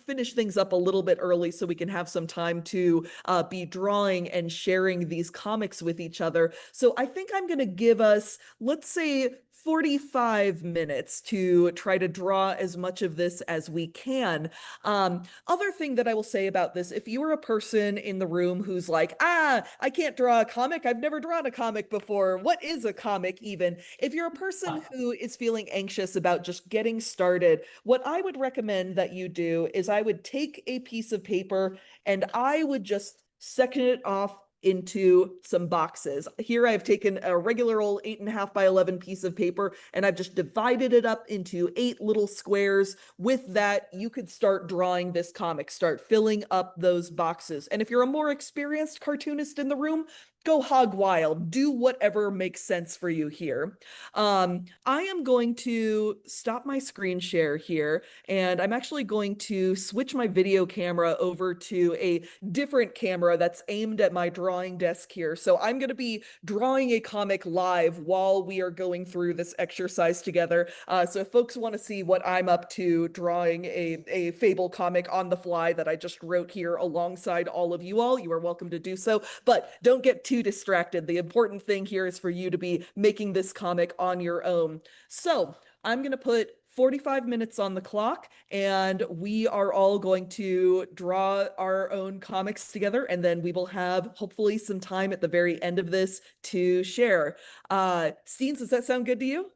finish things up a little bit early so we can have some time to be drawing and sharing these comics with each other. So I think I'm going to give us, let's say, 45 minutes to try to draw as much of this as we can. Other thing that I will say about this, if you are a person in the room who's like, I can't draw a comic, I've never drawn a comic before, what is a comic even? If you're a person who is feeling anxious about just getting started, what I would recommend that you do is I would take a piece of paper and I would just section it off into some boxes. Here I've taken a regular old 8.5 by 11 piece of paper and I've just divided it up into 8 little squares. With that, you could start drawing this comic, start filling up those boxes. And if you're a more experienced cartoonist in the room, go hog wild, do whatever makes sense for you here. I am going to stop my screen share here, and I'm actually going to switch my video camera over to a different camera that's aimed at my drawing desk here. So I'm going to be drawing a comic live while we are going through this exercise together. So if folks want to see what I'm up to drawing a Fable comic on the fly that I just wrote here alongside all of you all, you are welcome to do so. But don't get too distracted. The important thing here is for you to be making this comic on your own. So I'm going to put 45 minutes on the clock, and we are all going to draw our own comics together, and then we will have hopefully some time at the very end of this to share. Steens, does that sound good to you?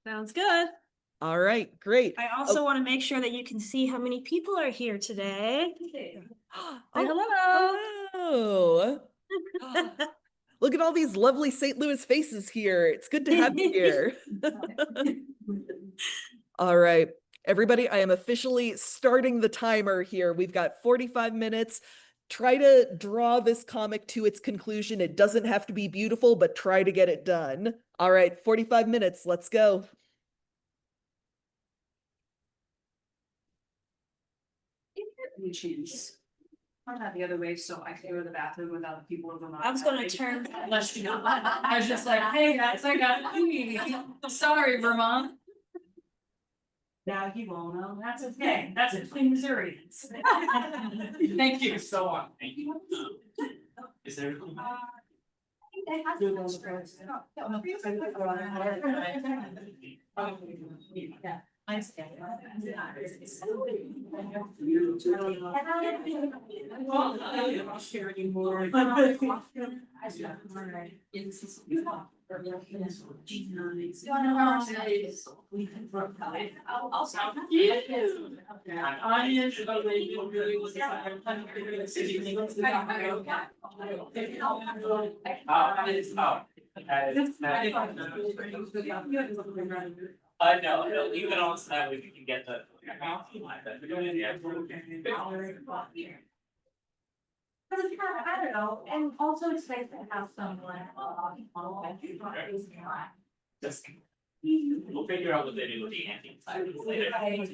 Sounds good. All right, great. I also want to make sure that you can see how many people are here today. Say hello. Hello. Look at all these lovely St. Louis faces here. It's good to have you here. All right, everybody, I am officially starting the timer here. We've got 45 minutes. Try to draw this comic to its conclusion. It doesn't have to be beautiful, but try to get it done. All right, 45 minutes. Let's go. Cheese. I'm not the other way, so I can go to the bathroom without the people in the. I was gonna turn. Unless you know, I was just like, hey guys, I got pee. Sorry, Vermont. Now you all know, that's okay, that's between Missourians. Thank you so much. Thank you. Is there? Yeah. I understand. I'll share anymore. I'll stop. I know, even on that, we can get the. I don't know, and also it's nice to have someone. Just We'll figure out what they do with the ending later.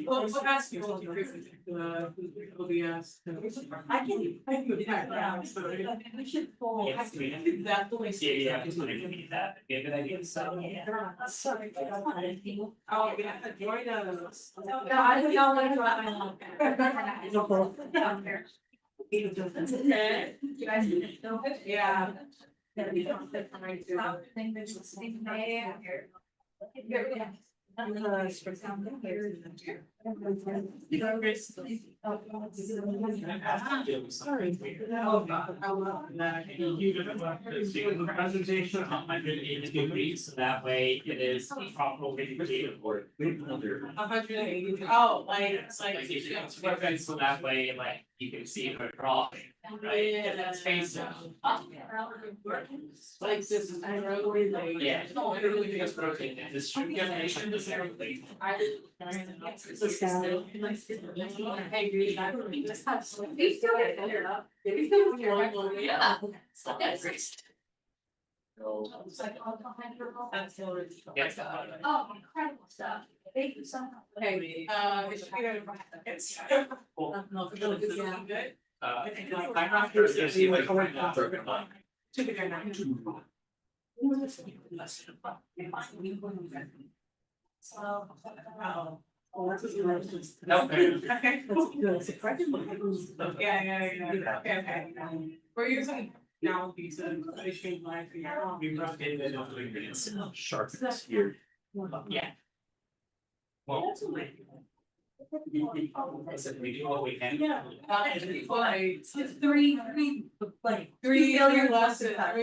Well, ask you, OBS. I can, yeah, sorry. We should pull. Yes, we- That's the way. Yeah, it's gonna be that, be a good idea, so. Sorry. Oh, yeah, join us. No, I think I'll let you out my love. Okay. You guys know it? Yeah. Sorry. Presentation of 180 degrees, so that way it is properly created for. 180, oh, like, it's like. Perfect, so that way, like, you can see her drawing, right, and it's facing. Like this is really like. Yeah, no, it really is broken, and this should get nation is everything. Yeah. Yes. Oh, incredible stuff. Thank you so much. Hey, it's. Cool. I'm not sure if there's even going on. So. Okay. Yeah, okay. We're using now pizza, they change life. We brought in the ingredients. Sharpness here. Yeah. Well. Listen, we do what we can. Yeah. It's three, like. Three billion less lessons. than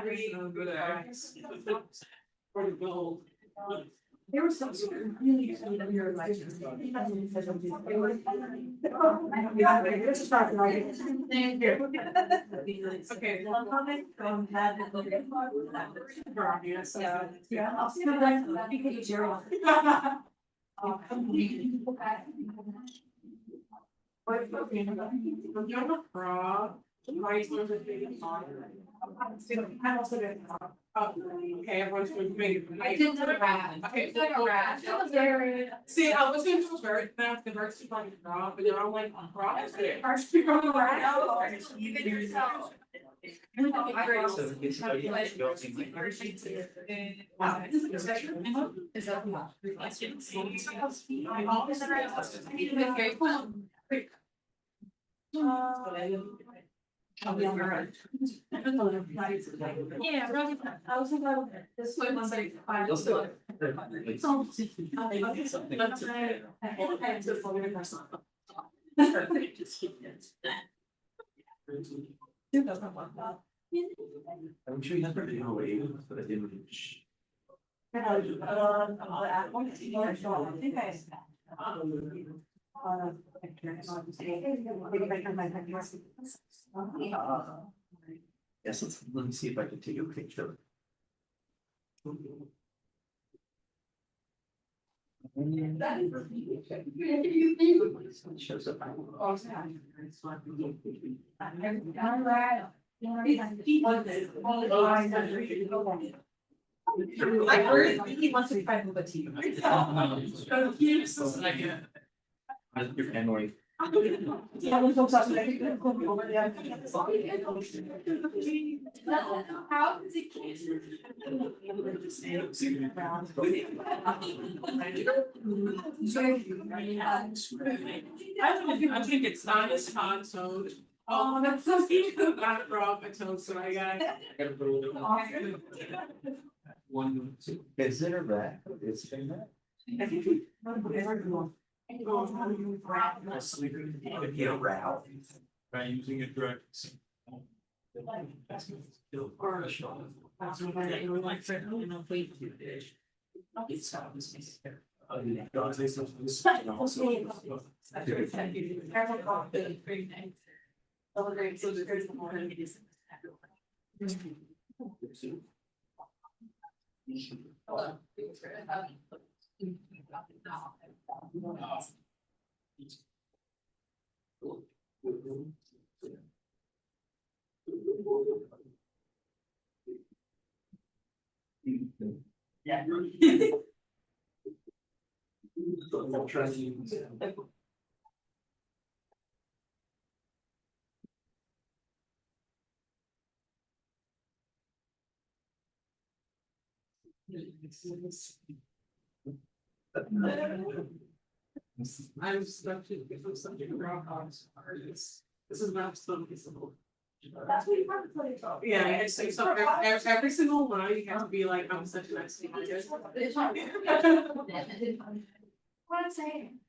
three good eggs. For the gold. There was some really weird like. This is not right. Thank you. Okay. One comment from that. Yes. Yeah, I'll see you later. Because you're. Frog. Rice was a big frog. I'm also gonna. Okay, everyone's going to make. I did the rat. Okay. It's like a rat. It was very. See, I was going to very fast, the birds keep like frog, but then I'm like, frog is it? First people on the rat. Even yourself. Yeah, really. I was about this one. I'm sure you have to be away, but I didn't. Yes, let me see if I can take a picture. Shows up. I heard he wants to fight with a team. You're annoying. How is it? I think it's not as hot, so. Oh, that's so cute. Got it wrong, I told, so I got. One, two. Is it a rat? Is it a rat? Would be a rat. By using it direct. Yeah. I'm stuck to if it's something wrong. This is not so visible. That's what you have to play. Yeah, it's like so every single line you have to be like, I'm such a nice thing. What I'm saying.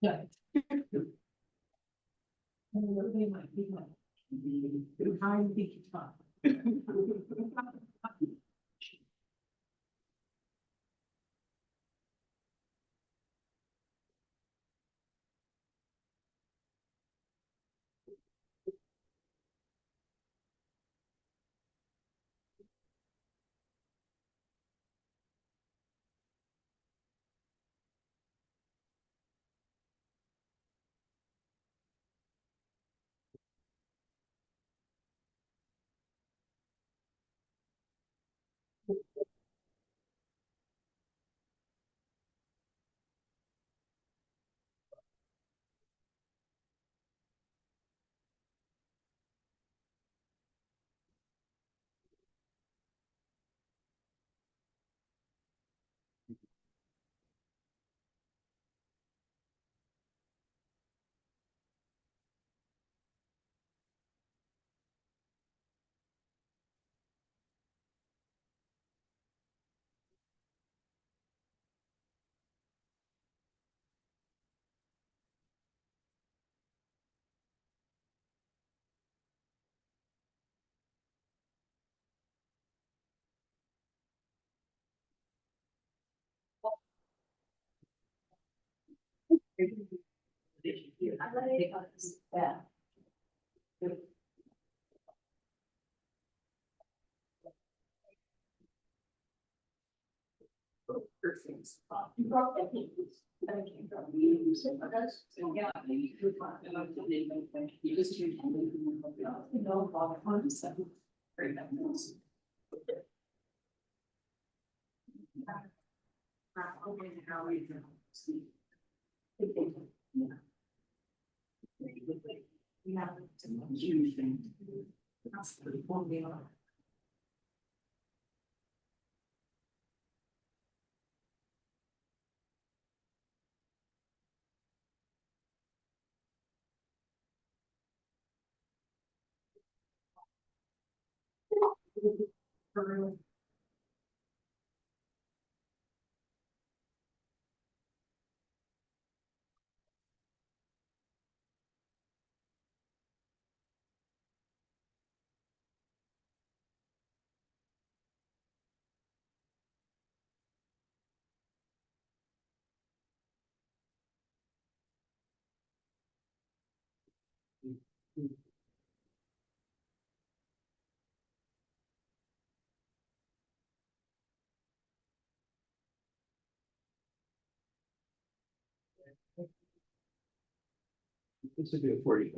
Yeah. Yeah. This would be a 40.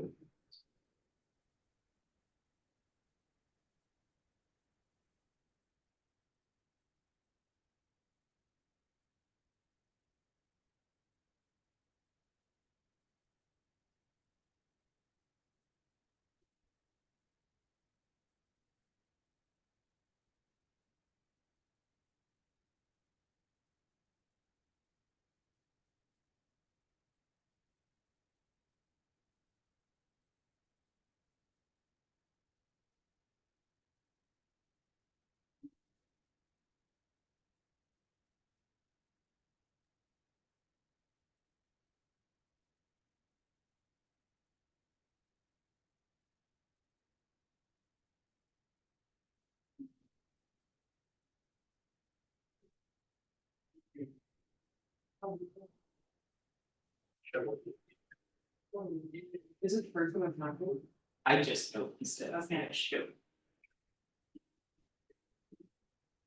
Is it the first one I've not heard? I just noticed it. Okay. Shoot.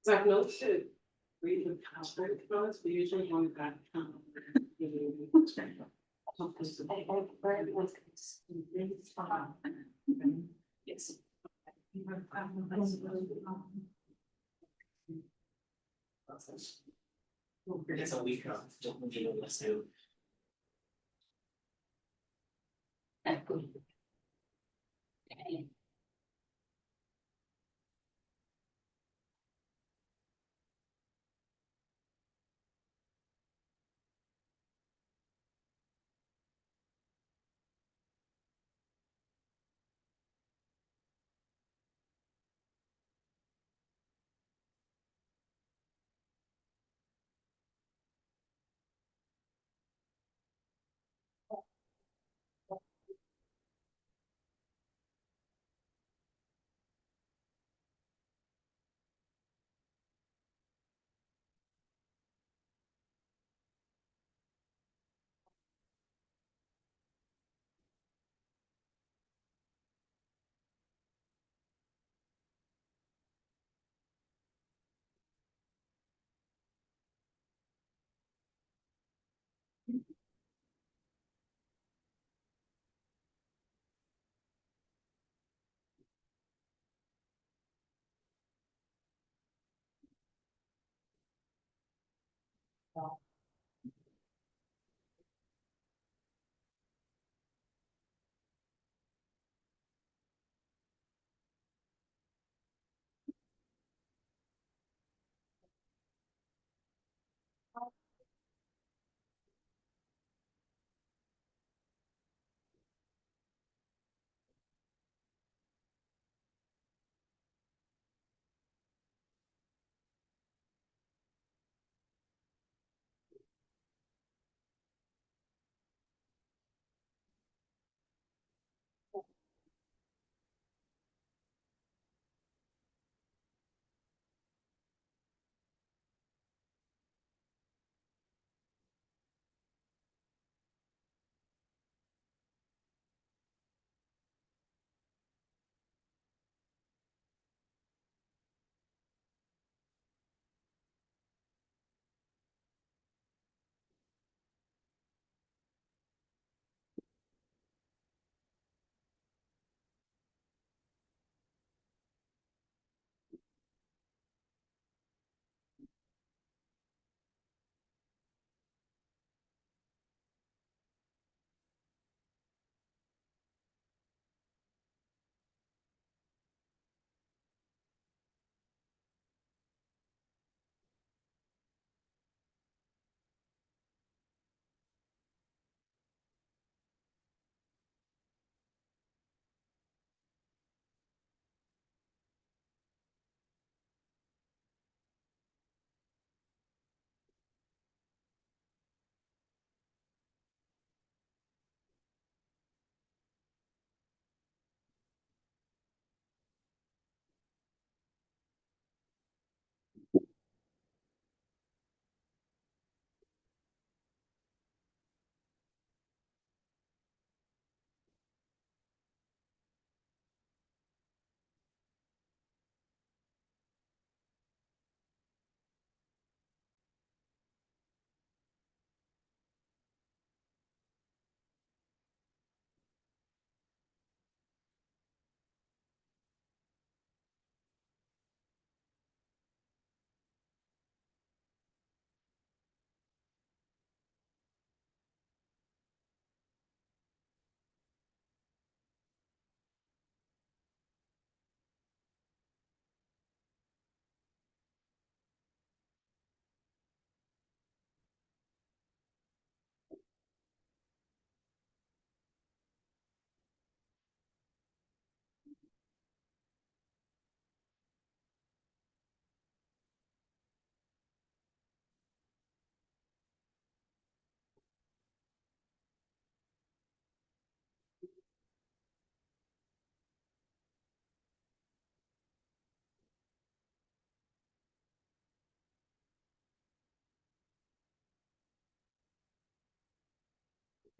So I've noticed it. Read the password comments, but usually one that. Yes. It's a week off. Don't move you to do.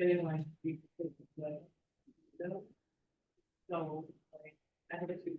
Anyway. So, like, I had to.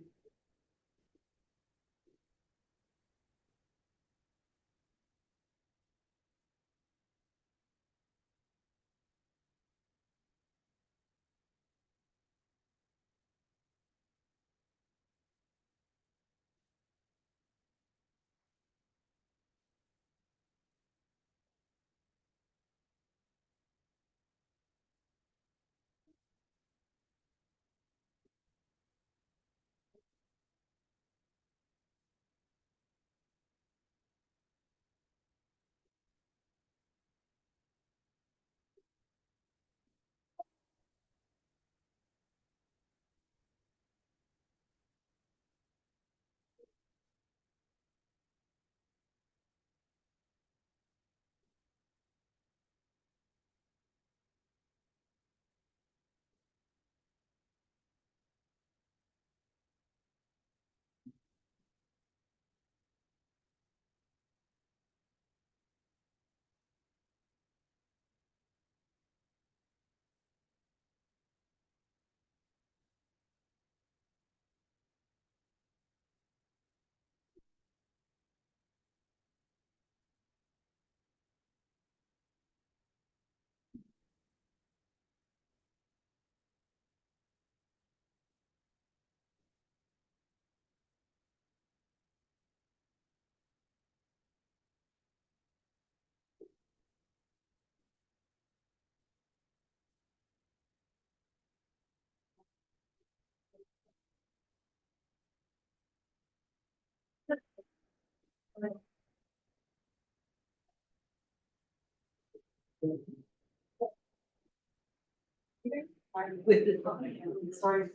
With the sorry,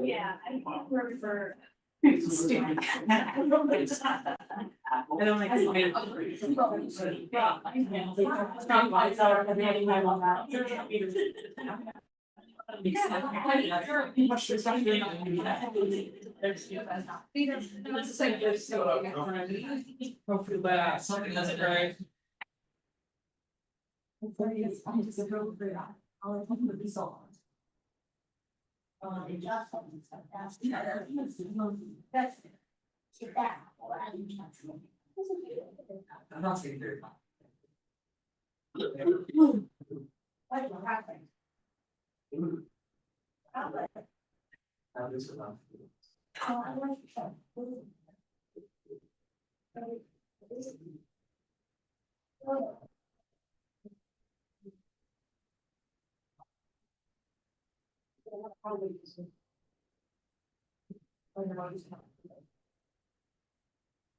yeah, I prefer. Stupid. I don't like. Strong lights are having my mom out. Hopefully, but something doesn't right. I'm not saying very much. That is enough.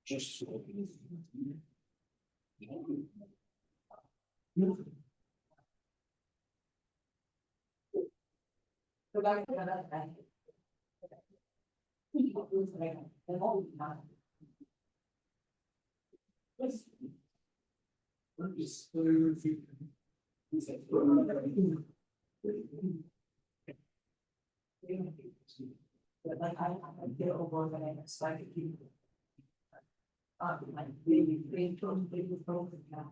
Just. Like I get over when I expect to keep. Like really, really totally with both of them.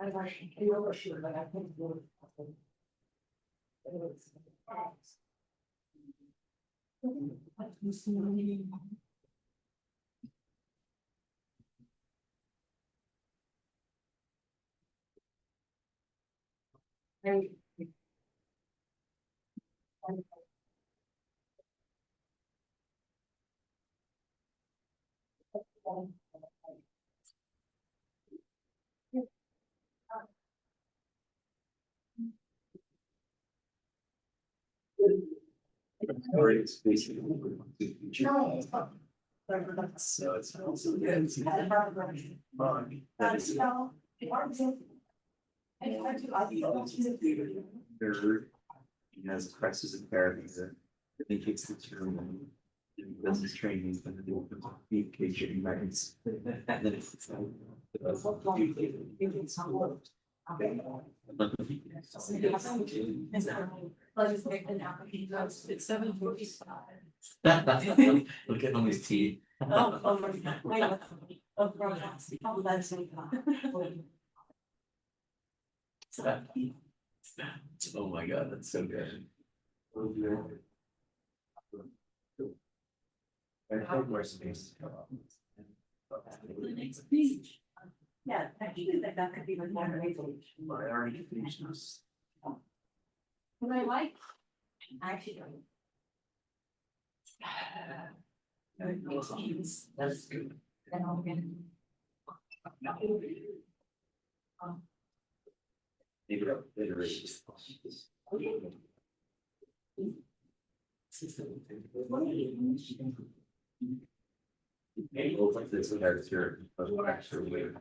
I was sure, but I think we'll. It's basically. So it's also. He has a crisis in character. I think it's the term. Does his training and the communication rights. And then it's. It's 7:45. Look at all these teeth. Oh my God, wait, oh, that's, oh, that's so Oh my god, that's so good. I hope more space. The next page. Yeah, actually, that could be the one. I already finished this. What I like, actually. That's good. And I'll get. Maybe it looks like this is our third, but we're actually waiting.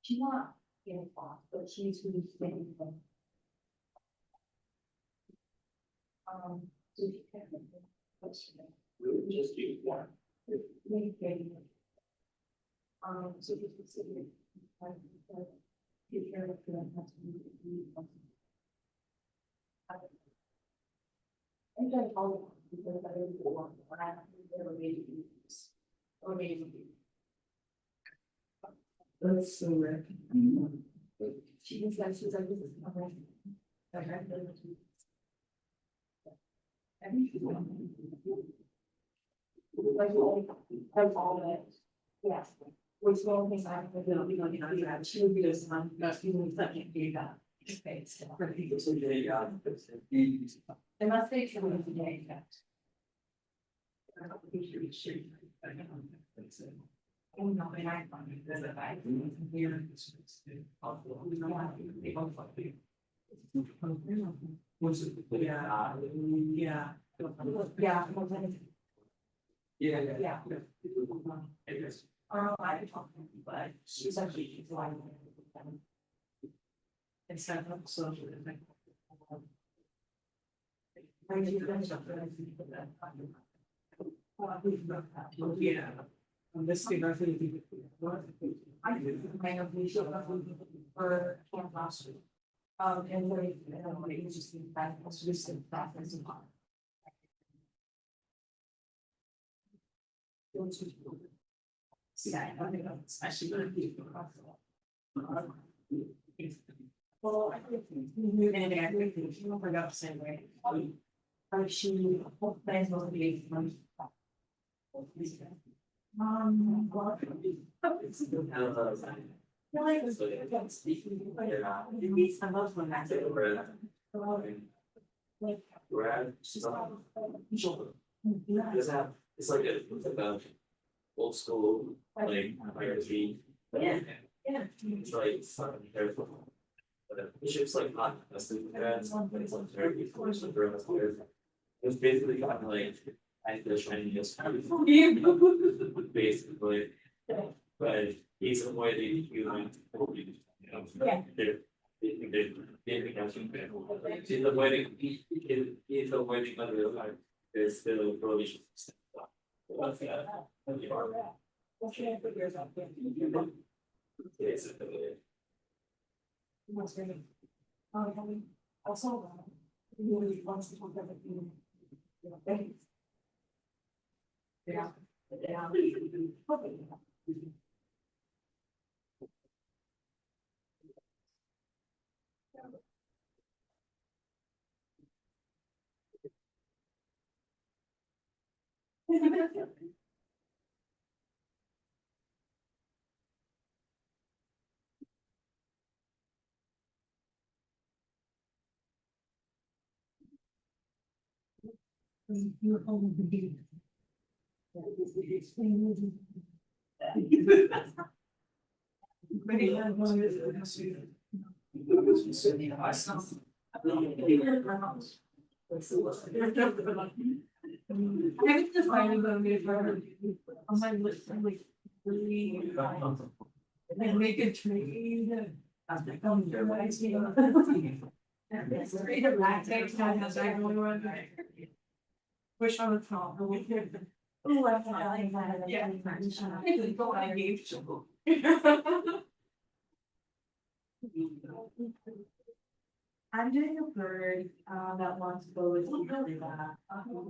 She's not getting off, but she's really getting them. So she can't. What's her name? Just do one. Maybe getting them. So you can see it. Take care of them. And then all the people that are in the world, I have never made it. Or maybe. That's so rare. She was like, this is not right. Like, all of it. Yes. Which one thing I will be going to do that. She will be this one, that's even second do that. Okay, so. They must take sure of the day. Oh, no, and I find it that I. Here. Was it? Yeah. Yeah. Yeah. Yeah. Yeah. I talked to her, but she's actually, she's like. It's set up so. Yeah. On this thing, I think. I think my appreciation for campus. And very, interesting fact, it's just a practice of art. Yeah, I think that's actually really beautiful. Well, I think we and I think she won't forget the same way. She plans to be from. Well, I love when that's it. It's like a old school, like, magazine. Yeah. Yeah. It's like, the ship's like not necessarily bad, it's like very before, so it was basically kind of like, I feel Chinese. Basically, but he's the way they human, you know, they're catching bad. He's the way he's the way they kind of like, there's still prohibition. That's great. Also, really wants to talk about you. Yeah. Yeah. You're only the beginning. Every time I'm going to on my list, I'm like, really, and make a trade. I'm like, oh, you're right, you know. It's great to black text, I have that going on. Wish I would call. Oh, I thought I had. Yeah. Go on, I gave you. I'm doing a bird that wants to go with me really bad.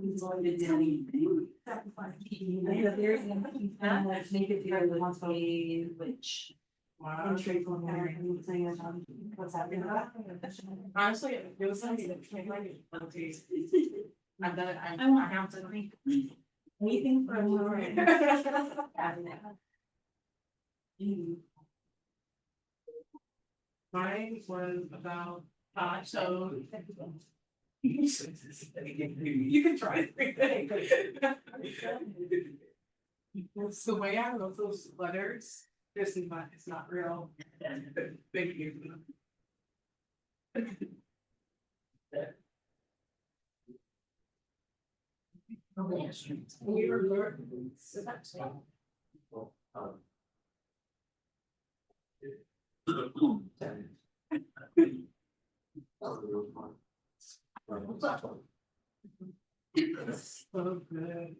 He's going to Disney. There's make it here that wants to be which. And trade for everything what's happening. Honestly, it was something that came like I've done it. I have to think anything for a more. Mine was about so. You can try everything. It's the way I wrote those letters. This is not, it's not real. Thank you. We were so good.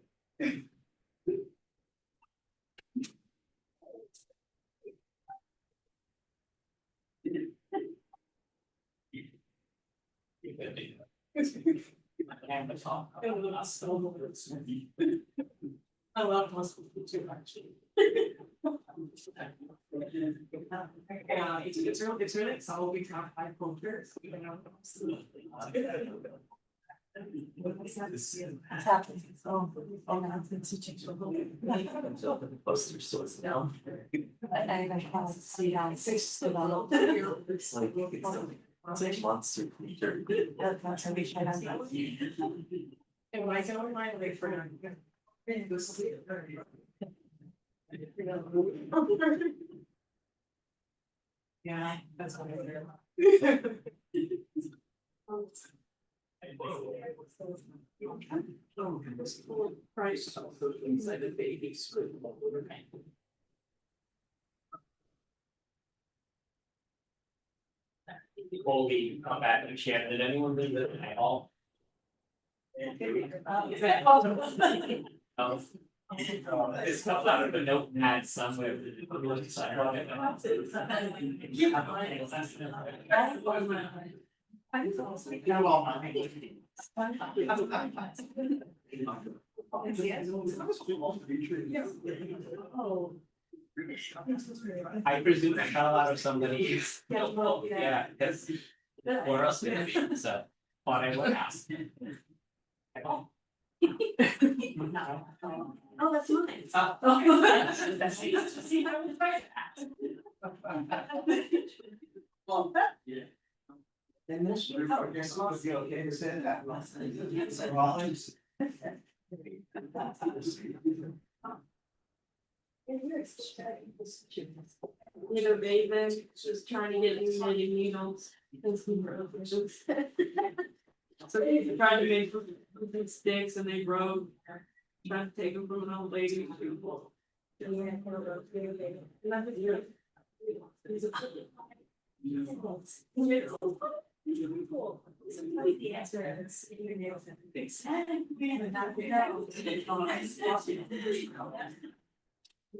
I love muscle too, actually. Yeah, it's really solid top five cultures. Posters, so it's down. I can't see that. It's like, it's a monster creature. That's how we should have that. And when I go in my way for now. Yeah, that's what I do. Price inside the babies. Colby, come back and chat. Did anyone leave it at all? It's stuff out of the notepad somewhere. I presume I fell out of somebody's. Yeah, because. Or else it'd be, so, but I would ask. Oh, that's mine. That's see how we fight that. Yeah. And this report, you're supposed to be okay to say that. Rollins. You know, David just trying to get new knitting needles. So they tried to make big sticks and they broke. Trying to take them from an old lady.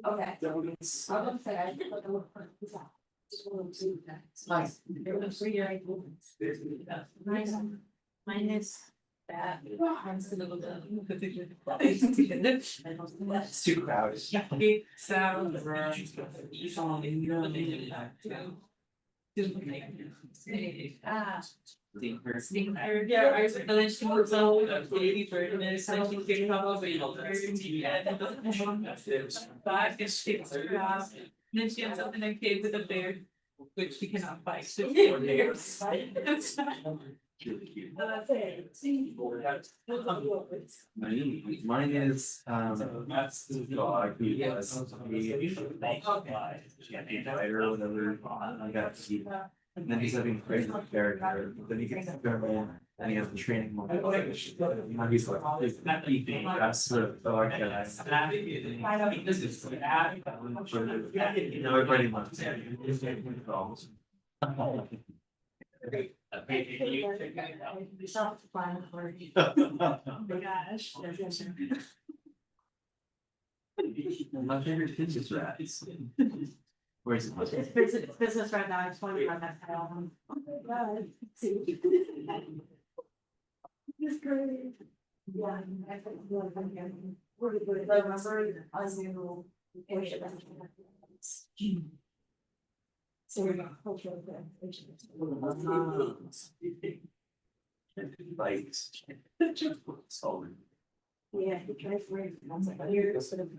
Okay. Mine is that. It's too crowded. Yeah, I was and then she was on baby bird and then it's like she picked up a baby back and she takes her off. And then she ends up in a cave with a bear, which she cannot fight. So Mine is, That's the dog who was a fighter or whatever, I got to keep. And then he's having crazy character, then he gets to and he has the training moment. And he's like, that's the dog that I. You know, everybody wants it. My favorite thing is rats. Where's it? It's business right now, I just want to run that title. Oh my god. It's great. Yeah. I think we're good. I remember us new. So we're gonna cultural. Like. Solid. Yeah, he tried for it. I was like, here, sort of.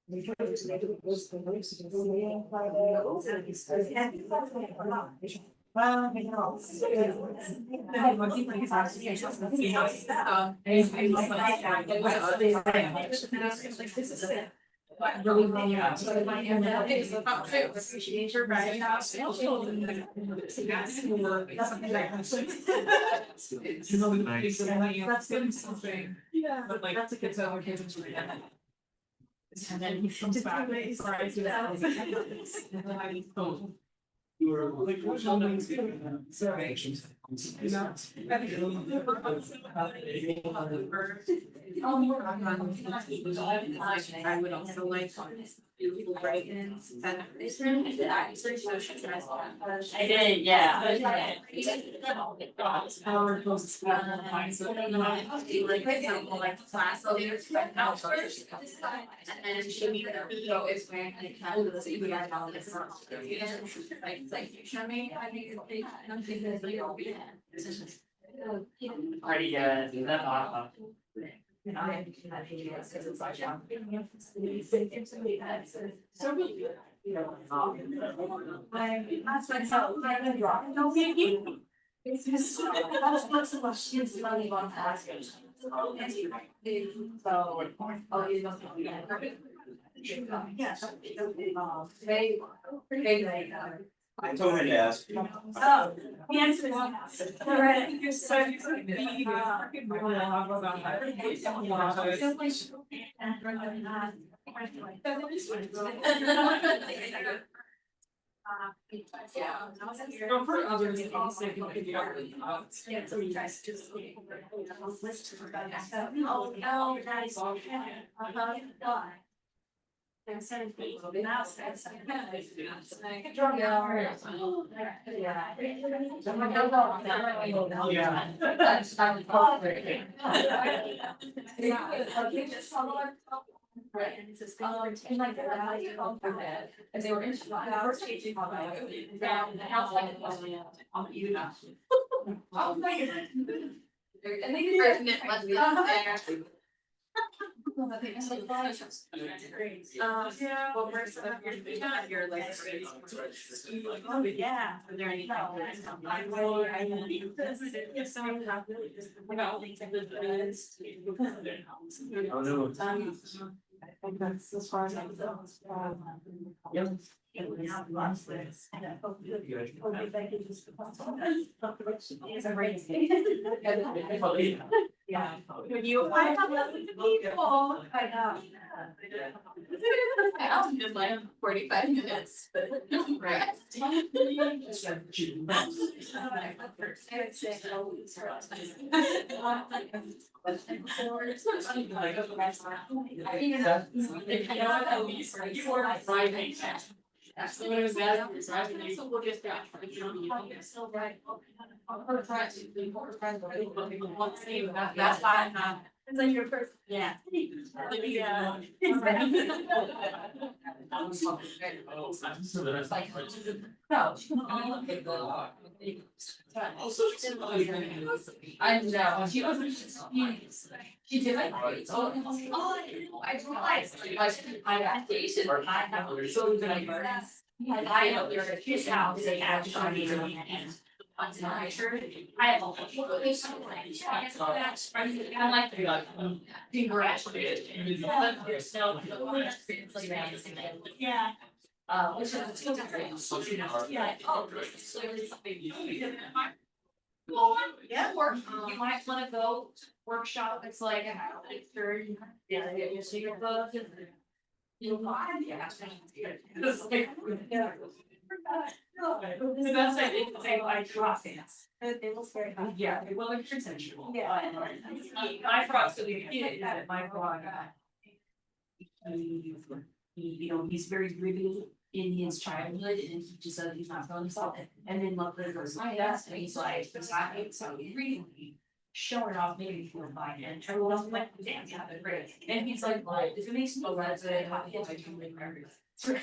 We tried to make it was the most of the meeting Friday. Well, you know. Really many. Appreciate your right now. That's good something. Yeah. But like That's a good so and then he comes back and surprised with that. And then I told You were like, what's your name? sorry. I would also like beautiful brightness and actually so she tries to. I did, yeah. Like class leaders, but now first. And then she is wearing a cap, so you guys all this. It's like, you show me, I think it's big, I don't think it's like, oh, yeah. Already, is that off? That's like so, no thinking. It's just, that's so much, it's money on fast. So, oh, you don't know, yeah. They, I told her to ask. oh, the answer is yes. Alright, you're so, yeah. For others, it's like, Yeah, so you guys just. Oh, no, nice. Why? And send people, now it's. Right, and it's this and like and they were in first teaching down the house like on you know. Oh my god. And they get there. Yeah. Well, we're so you're like. Oh, yeah. Are there any? Oh, no. I think that's as far as I go. Yep. Yeah. You, I have lots of people, I know. I did like 45 minutes, but rest. Actually, when it was that, so we'll just got. That's fine, huh? It's like your first. Yeah. Yeah. No. I know, she was, she did like, oh, I realized, like, I got dated, I have so many birds. I know they're at his house, they actually. I sure, I have a whole. I like to congratulate. There's no. Yeah. Which is. Yeah. Oh, it's literally something. Yeah. Or you might wanna go workshop, it's like, sure, yeah, get your secret books and. You know, yeah. It's like, yeah. The best I did say like process. It was very hard. Yeah, well, it's consensual. Yeah. My process, my frog. You know, he's very gritty in his childhood and he just said he's not feeling himself. And then Loveland goes, my dad, and he's like, so he really showing off maybe for fine and everyone else like, damn, yeah, they're great. And he's like, well, if it makes me feel bad, then I feel like I'm like,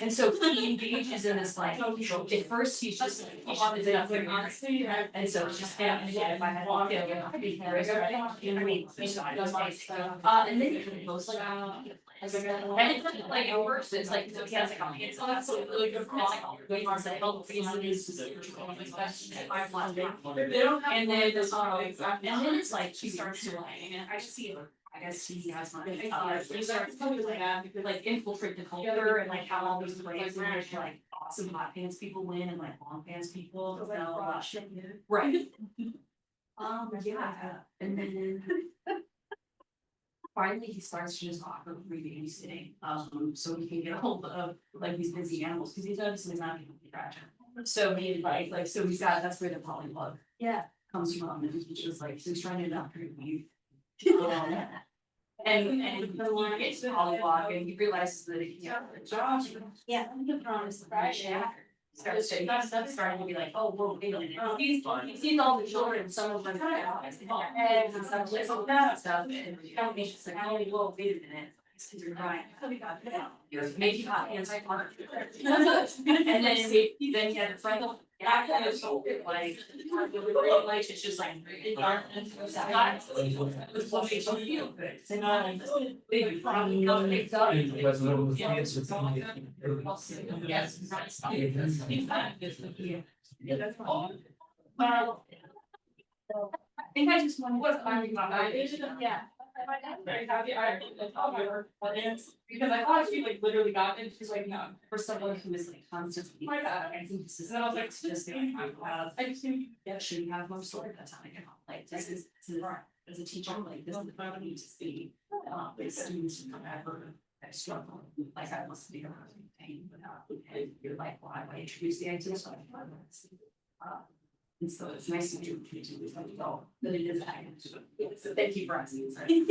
and so he engages in this like, at first he's just, he wanted to like, honestly, and so it's just, yeah, and again, if I had one, yeah, I'd be there, you know, I mean, and then he goes like, and it's like at first, it's like, so he has like, so that's a really good call, going on to help families. And then it's like, she starts to like, I just see her. I guess he has my, he starts to like infiltrate the culture and like how all these plays and there's like awesome hot pants people win and like long pants people. So, right. Yeah, and then. Finally, he starts to just offer free babysitting, so he can get a hold of like these busy animals, because he's obviously not gonna be traction. So he like, so he's got, that's where the polylog. Yeah. Comes from, and he's just like, so he's trying to not hurt me. And he gets to polylog and he realizes that he can't get a job. Yeah. Yeah. Starts to, that's starting to be like, oh, whoa, wait a minute. He's seen all the children, some of them kind of in their heads and stuff, like all that stuff, and he's just like, oh, whoa, wait a minute. These kids are crying. Maybe hot hands like one. And then he had a friend. Yeah, it so like, it's just like. Big problem, big up. Well. I think I just wanted to find Yeah. Very happy, because I thought she like literally got it, she's like, no. for someone who is like constantly. My God. I think this is. And I was like, Just like, I just think. yeah, should you have more story by the time I get home? Like, this is, as a teacher, like, this is the part I need to see. Like, students who come ever, I struggle, like, I must be around pain, and you're like, why, I introduce the idea, so I. And so it's nice to do, with like, oh, that it is, so thank you for asking, sorry.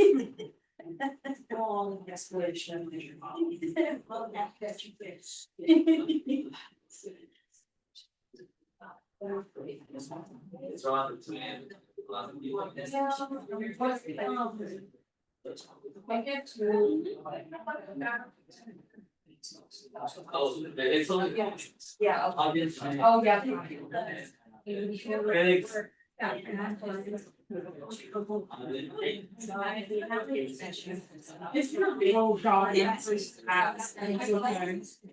Long explanation of your mom. Well, that's your fish. It's wrong to me. Oh, it's only. Yeah. Obviously. Oh, yeah. It's not big old dog, yes, and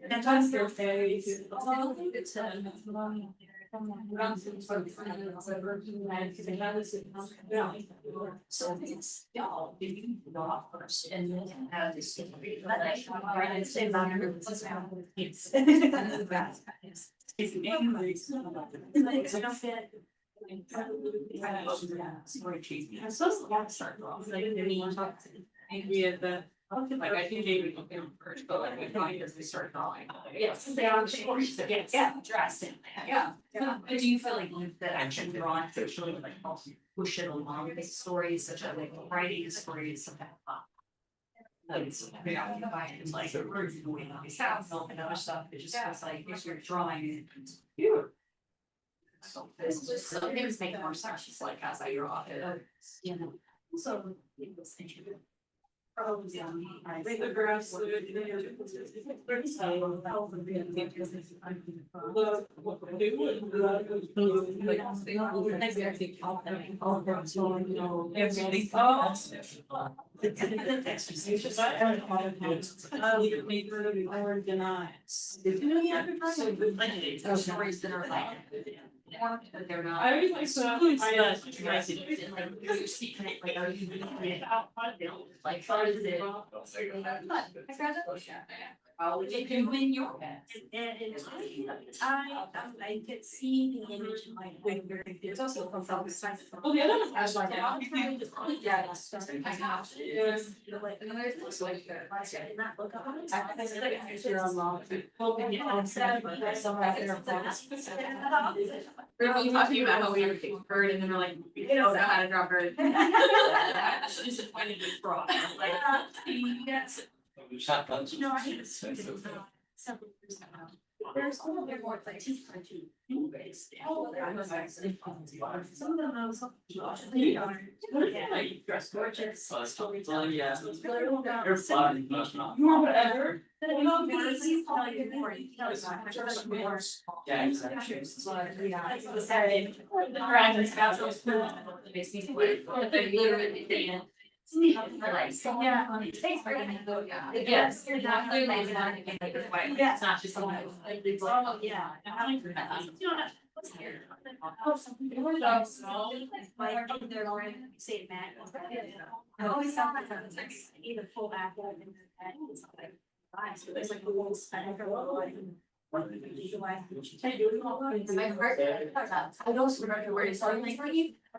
sometimes they're very. So it's, y'all, you go off first and then have this. Say about her. It's. I'm supposed to start off. Angry at the Like I think maybe look at them first, but like we find as we start drawing. Yes. They are stories that get dressed in there. Yeah. But do you feel like that action drawing actually like helps you push it along with stories such as like writing a story is something like it's like the words in the way that they sound and other stuff, it just feels like if you're drawing it. So this just some things make more sense, just like as I draw it, you know, so it was interesting. The grass. Stories that are like. But they're not. I always like so Like, you see, like, are you really it out? Like, how is it? If you win your bets. I could see the image in my brain. It's also from self-defense. Well, the other one has like. Yeah, it's just. We're talking about how we were getting bird and then we're like, we don't know how to draw bird. That's disappointed with fraud. Like, yes. No, I think it's several years ago. There's a little bit more like teeth for two. Some of them know something. Yeah. Dress gorgeous. Yeah. You're fun. You want whatever. Yeah, exactly. The practice got so cool. It makes me sweat. They literally did. Yeah. Thanks for giving me. Yes, you're not clearly not in a good way. It's not just something. Yeah. Say Matt. I always thought that was like either full back or so there's like a little span for My heart, I don't remember where it's like,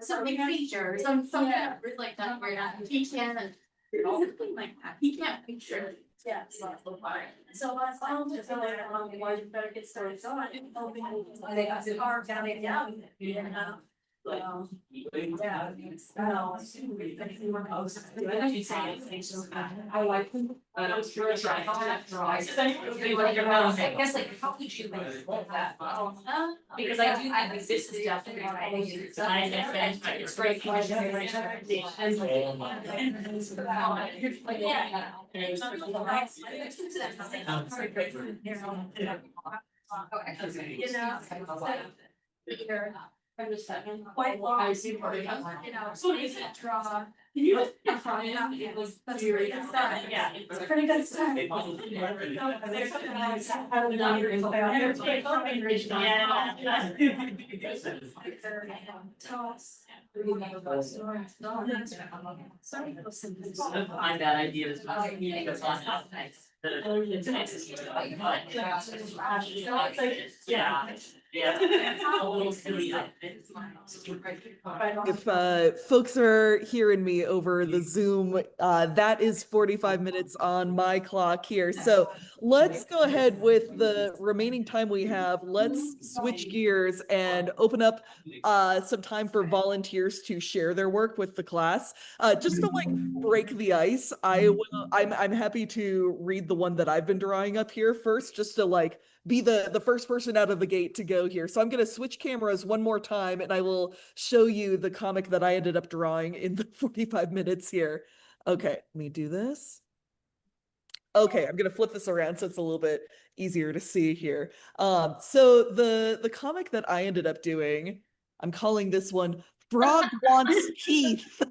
something feature, some kind of like that where he can, something like that, he can't picture. Yeah. So I found to feel like why you better get started on it. They got the car down and down. Yeah. No. I like them. I was curious. I guess like how could you like that? Because I do think this is definitely it's great. Quite long. I see part of that. So is it draw? You. It was that's a pretty good start. Yeah. It's a pretty good start. Find that idea as well. Yeah. If folks are hearing me over the Zoom, that is 45 minutes on my clock here. So let's go ahead with the remaining time we have. Let's switch gears and open up some time for volunteers to share their work with the class. Just to like break the ice, I'm happy to read the one that I've been drawing up here first, just to like be the first person out of the gate to go here. So I'm going to switch cameras one more time and I will show you the comic that I ended up drawing in the 45 minutes here. Okay, let me do this. Okay, I'm going to flip this around so it's a little bit easier to see here. So the comic that I ended up doing, I'm calling this one Frog Wants Teeth.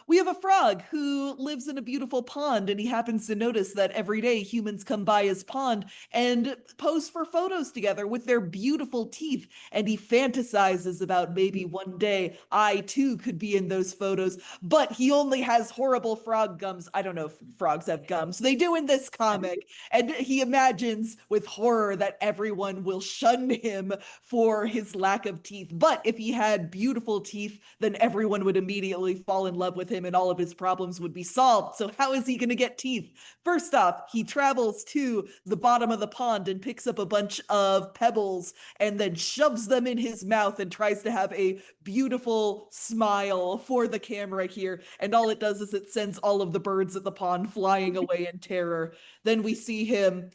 We have a frog who lives in a beautiful pond, and he happens to notice that every day humans come by his pond and pose for photos together with their beautiful teeth. And he fantasizes about maybe one day I too could be in those photos, but he only has horrible frog gums. I don't know if frogs have gums. They do in this comic. And he imagines with horror that everyone will shun him for his lack of teeth. But if he had beautiful teeth, then everyone would immediately fall in love with him and all of his problems would be solved. So how is he going to get teeth? First off, he travels to the bottom of the pond and picks up a bunch of pebbles and then shoves them in his mouth and tries to have a beautiful smile for the camera here. And all it does is it sends all of the birds at the pond flying away in terror. Then we see him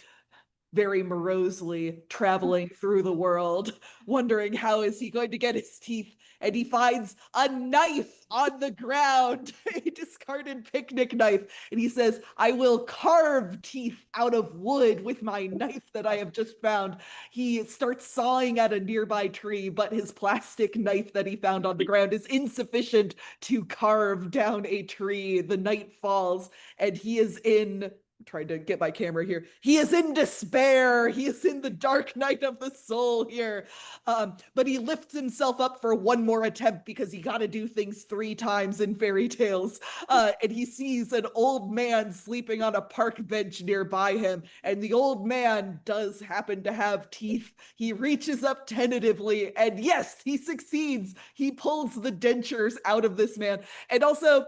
very morosely traveling through the world, wondering how is he going to get his teeth. And he finds a knife on the ground, a discarded picnic knife. And he says, I will carve teeth out of wood with my knife that I have just found. He starts sawing at a nearby tree, but his plastic knife that he found on the ground is insufficient to carve down a tree. The night falls, and he is in trying to get my camera here. He is in despair. He is in the dark night of the soul here. But he lifts himself up for one more attempt because he got to do things 3 times in fairy tales. And he sees an old man sleeping on a park bench nearby him. And the old man does happen to have teeth. He reaches up tentatively, and yes, he succeeds. He pulls the dentures out of this man. And also,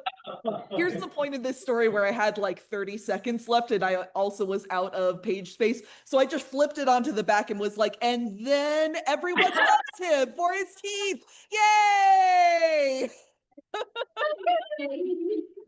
here's the point of this story where I had like 30 seconds left and I also was out of page space. So I just flipped it onto the back and was like, and then everyone loves him for his teeth. Yay!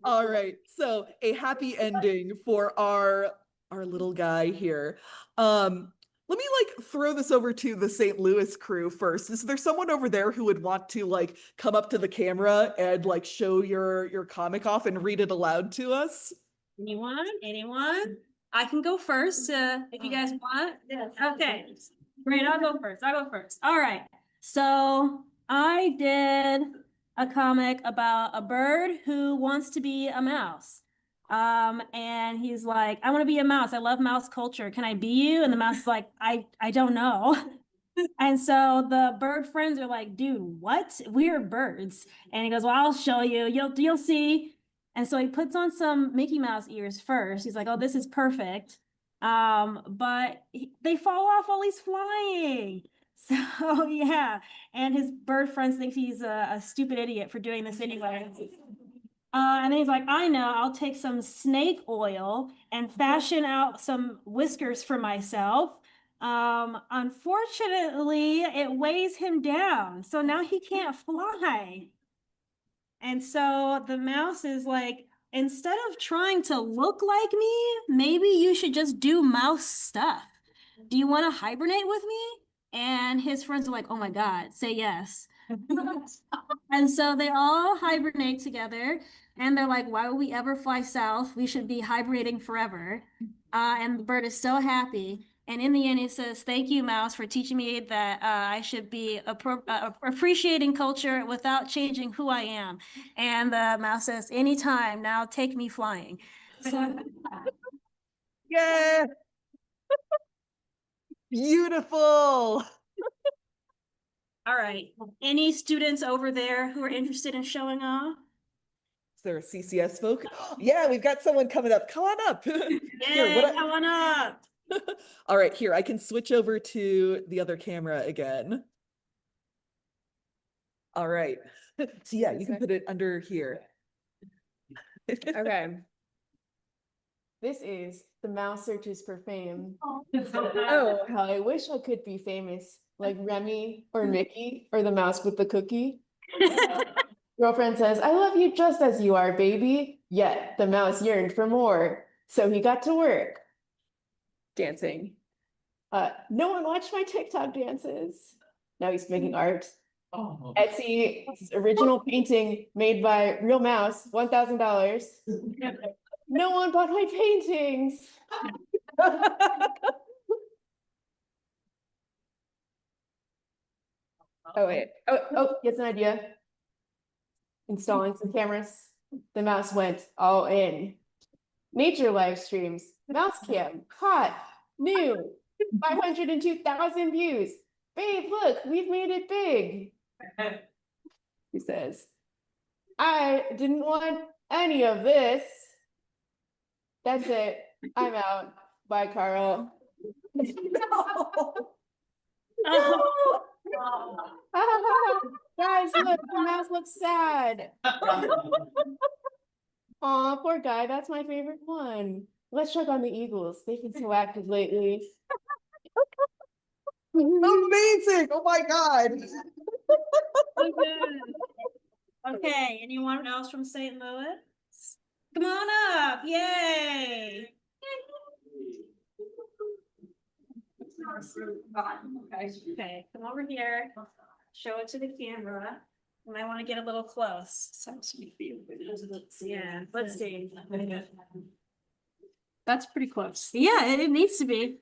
All right. So a happy ending for our little guy here. Let me like throw this over to the St. Louis crew first. Is there someone over there who would want to like come up to the camera and like show your comic off and read it aloud to us? Anyone? Anyone? I can go first if you guys want. Okay. Great, I'll go first. All right. So I did a comic about a bird who wants to be a mouse. And he's like, I want to be a mouse. I love mouse culture. Can I be you? And the mouse is like, I don't know. And so the bird friends are like, dude, what? We're birds. And he goes, well, I'll show you. You'll see. And so he puts on some Mickey Mouse ears first. He's like, oh, this is perfect. But they fall off while he's flying. So yeah. And his bird friends think he's a stupid idiot for doing this anyway. And then he's like, I know, I'll take some snake oil and fashion out some whiskers for myself. Unfortunately, it weighs him down. So now he can't fly. And so the mouse is like, instead of trying to look like me, maybe you should just do mouse stuff. Do you want to hibernate with me? And his friends are like, oh my God, say yes. And so they all hibernate together and they're like, why would we ever fly south? We should be hibernating forever. And the bird is so happy. And in the end, he says, thank you, mouse, for teaching me that I should be appreciating culture without changing who I am. And the mouse says, anytime, now take me flying. So, Yeah. Beautiful. all right. Any students over there who are interested in showing off? Is there a CCS folk? Yeah, we've got someone coming up. Come on up. Here, Yay, come on up. All right, here, I can switch over to the other camera again. All right. So yeah, you can put it under here. Okay. This is The Mouse Searches for Fame. Oh, how I wish I could be famous like Remy or Mickey or the mouse with the cookie. Girlfriend says, I love you just as you are, baby. Yet the mouse yearned for more. So he got to work. Dancing. No one watched my TikTok dances. Now he's making art. Oh. Etsy original painting made by real mouse, $1,000. No one bought my paintings. Oh wait. Oh, gets an idea. Installing some cameras. The mouse went all in. Nature live streams. Mouse cam. Hot. New. 502,000 views. Babe, look, we've made it big. He says, I didn't want any of this. That's it. I'm out. Bye, Carl. No. Guys, look, the mouse looks sad. Aw, poor guy. That's my favorite one. Let's check on the Eagles. They've been so active lately. Amazing! Oh my God. Okay, anyone else from St. Louis? Come on up, yay! Okay, come over here, show it to the camera. You might want to get a little close. Yeah, let's see. That's pretty close. Yeah, it needs to be.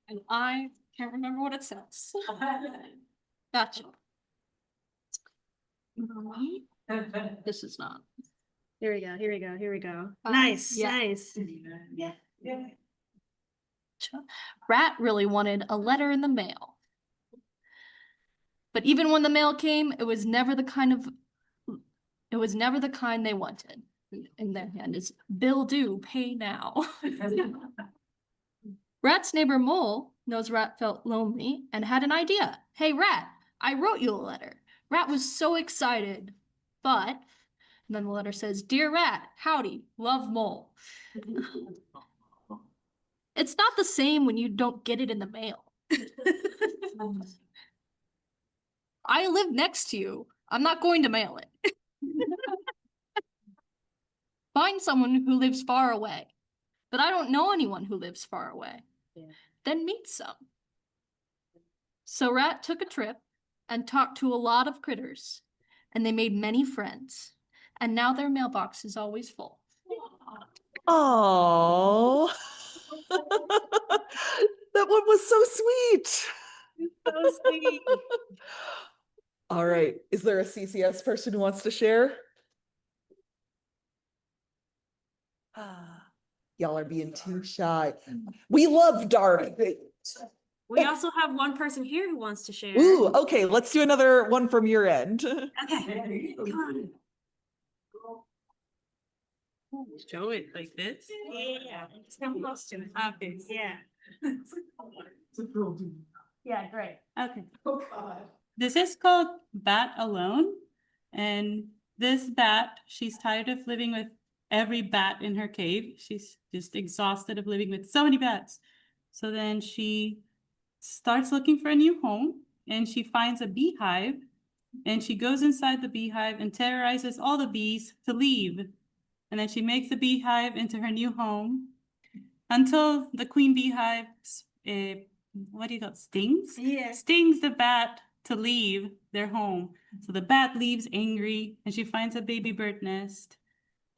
And I can't remember what it says. Gotcha. This is not. Here we go, here we go, here we go. Uh, Nice, yeah. nice. Rat really wanted a letter in the mail. But even when the mail came, it was never the kind they wanted. In their hand is bill due, pay now. Rat's neighbor Mole knows Rat felt lonely and had an idea. Hey Rat, I wrote you a letter. Rat was so excited, but and then the letter says, Dear Rat, howdy, love Mole. It's not the same when you don't get it in the mail. I live next to you. I'm not going to mail it. Find someone who lives far away. But I don't know anyone who lives far away. Yeah. Then meet some. So Rat took a trip and talked to a lot of critters, and they made many friends. And now their mailbox is always full. Oh, that one was so sweet. So sweet. All right, is there a CCS person who wants to share? Y'all are being too shy. We love dark. We also have one person here who wants to share. Ooh, okay, let's do another one from your end. Okay, come on. Show it like this. Yeah, just come close to it. Okay. Yeah. Yeah, great. Okay. Oh God. This is called Bat Alone. And this bat, she's tired of living with every bat in her cave. She's just exhausted of living with so many bats. So then she starts looking for a new home and she finds a beehive and she goes inside the beehive and terrorizes all the bees to leave. And then she makes the beehive into her new home until the queen beehive, what do you call it, stings? Yeah. Stings the bat to leave their home. So the bat leaves angry and she finds a baby bird nest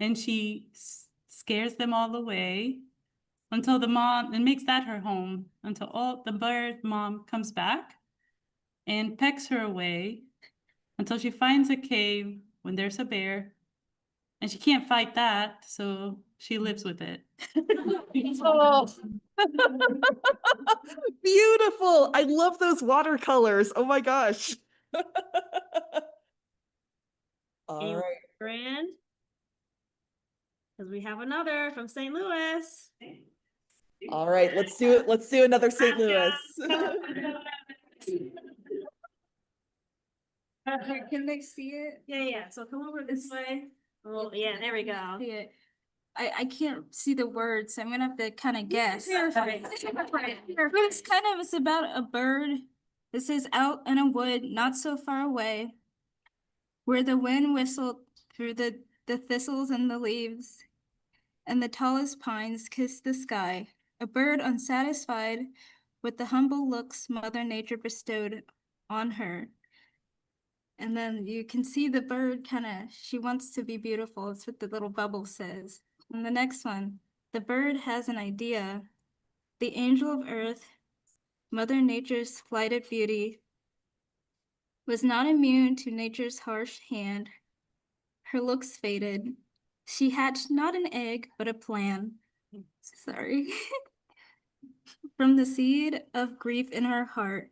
and she scares them all away until the mom, and makes that her home until all the bird mom comes back and pecks her away until she finds a cave when there's a bear. And she can't fight that, so she lives with it. Oh. Beautiful. I love those watercolors. Oh my gosh. All right. Grand. Because we have another from St. Louis. All right, let's do it. Let's do another St. Louis. Can they see it? Yeah, yeah. So come over this way. Oh, yeah, there we go. See it. I can't see the words, so I'm gonna have to kind of guess. Perfect. It's kind of, it's about a bird. This is out in a wood, not so far away, where the wind whistled through the thistles and the leaves, and the tallest pines kissed the sky. A bird unsatisfied with the humble looks Mother Nature bestowed on her. And then you can see the bird she wants to be beautiful. That's what the little bubble says. And the next one, the bird has an idea. The angel of earth, Mother Nature's flighted beauty, was not immune to nature's harsh hand. Her looks faded. She hatched not an egg, but a plan. Sorry. From the seed of grief in her heart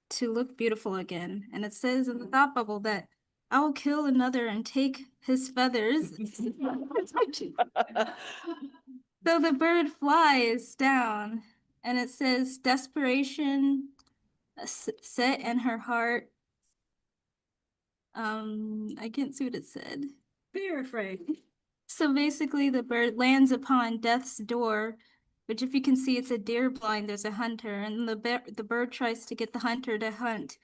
to look beautiful again. And it says in the thought bubble that I will kill another and take his feathers. So the bird flies down and it says desperation set in her heart. I can't see what it said. Paraphrase. So basically, the bird lands upon death's door, which, if you can see, it's a deer blind. There's a hunter, and the bird tries to get the hunter to hunt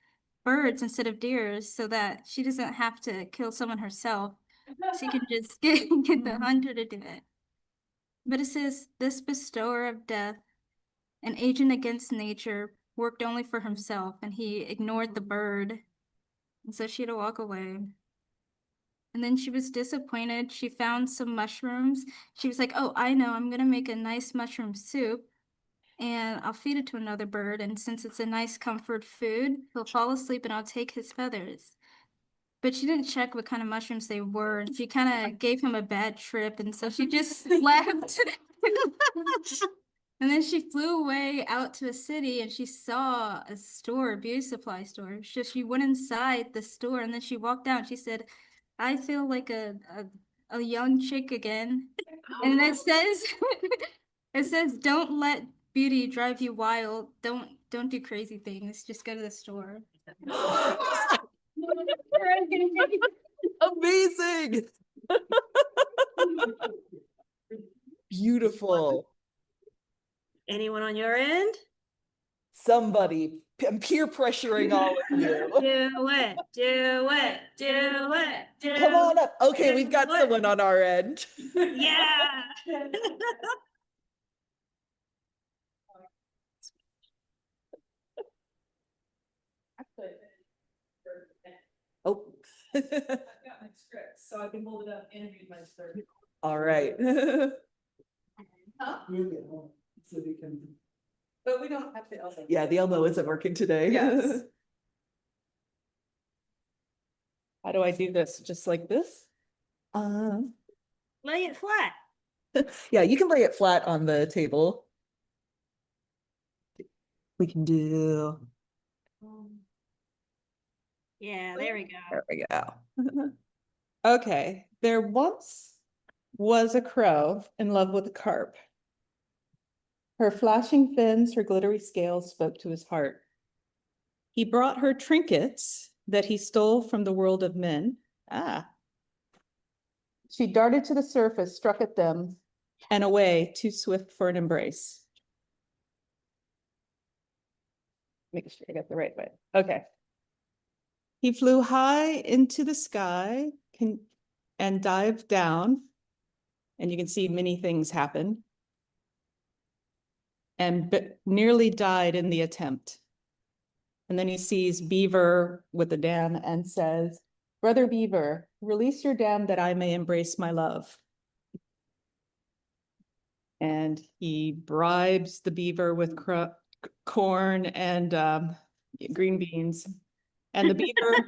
birds instead of deers, so that she doesn't have to kill someone herself. She can just get the hunter to do it. But it says, this bestower of death, an agent against nature, worked only for himself, and he ignored the bird, and so she had to walk away. And then she was disappointed. She found some mushrooms. She was like, oh, I know, I'm gonna make a nice mushroom soup and I'll feed it to another bird. And since it's a nice comfort food, he'll fall asleep and I'll take his feathers. But she didn't check what kind of mushrooms they were. And she kind of gave him a bad trip. And so she just left. And then she flew away out to a city and she saw a store, a beauty supply store. So she went inside the store and then she walked out. She said, I feel like a young chick again. And it says it says, don't let beauty drive you wild. Don't do crazy things. Just go to the store. Amazing. Beautiful. Anyone on your end? Somebody. I'm peer pressuring all of you. Do it, do it, do it, do Come on up. Okay, do we've got it. someone on our end. Yeah. Oh. So I can hold it up and read my script. All right. So we can. But we don't have to also. Yeah, the elbow isn't working today. Yes. How do I do this? Just like this? Lay it flat. Yeah, you can lay it flat on the table. We can do. Yeah, there we go. There we go. Okay, there once was a crow in love with a carp. Her flashing fins, her glittery scales spoke to his heart. He brought her trinkets that he stole from the world of men. She darted to the surface, struck at them, and away, too swift for an embrace. Make sure I got the right way. Okay. He flew high into the sky and dived down, and you can see many things happen, and nearly died in the attempt. And then he sees Beaver with the dam and says, Brother Beaver, release your dam that I may embrace my love. And he bribes the beaver with corn and green beans. And the beaver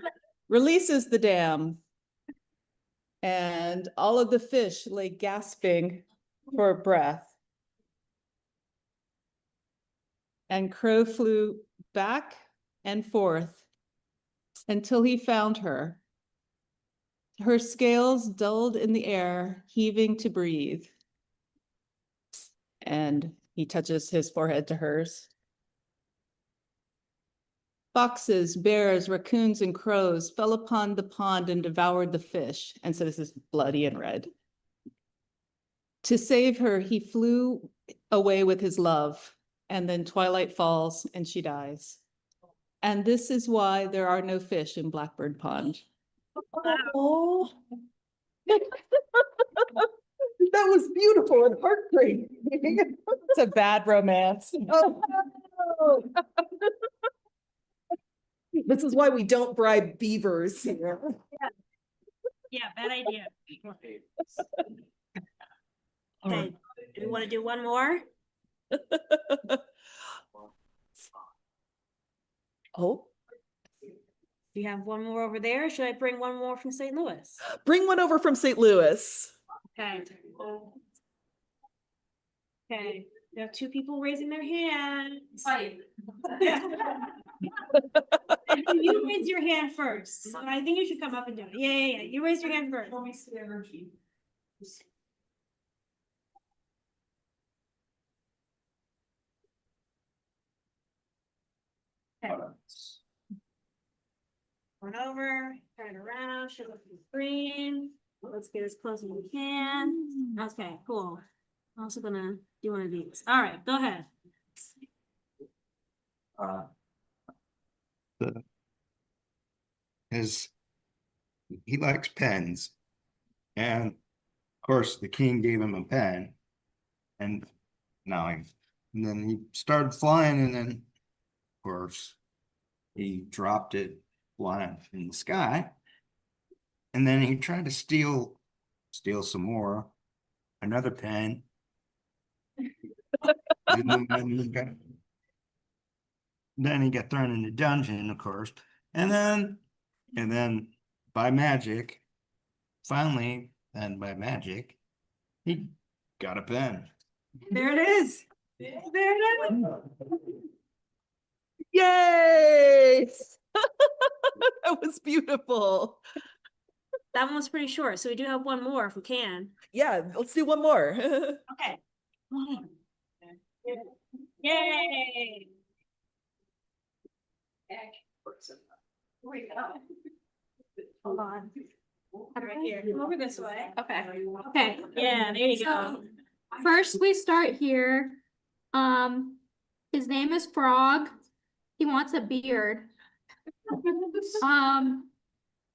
releases the dam. And all of the fish lay gasping for breath. And Crow flew back and forth until he found her. Her scales dulled in the air, heaving to breathe. And he touches his forehead to hers. Foxes, bears, raccoons, and crows fell upon the pond and devoured the fish. And so this is bloody and red. To save her, he flew away with his love. And then twilight falls and she dies. And this is why there are no fish in Blackbird Pond. Oh. That was beautiful and heartbreaking. It's a bad romance. Oh. This is why we don't bribe beavers here. Yeah, bad idea. Okay, do we want to do one more? Oh, You have one more over there. Should I bring one more from St. Louis? bring one over from St. Louis. Okay. Okay, there are two people raising their hands. You raise your hand first. So I think you should come up and do it. Yeah. You raise your hand first. Okay. Turn over, turn it around, show up the screen. Let's get as close as we can. Okay, cool. I'm also gonna do one of these. All right, go ahead. He likes pens. And of course, the king gave him a pen. And and then he started flying, and then, of course, he dropped it flying in the sky. And then he tried to steal some more, another pen. And then he got thrown in the dungeon, of course. And then by magic, finally, he got a pen. There it is. There it is. Yay! That was beautiful. That one was pretty short, so we do have one more if we can. Yeah, let's do one more. Okay. Yay! Hold on. Right here. Come over this way. Okay. Okay. Yeah, there you go. So, first we start here. His name is Frog. He wants a beard.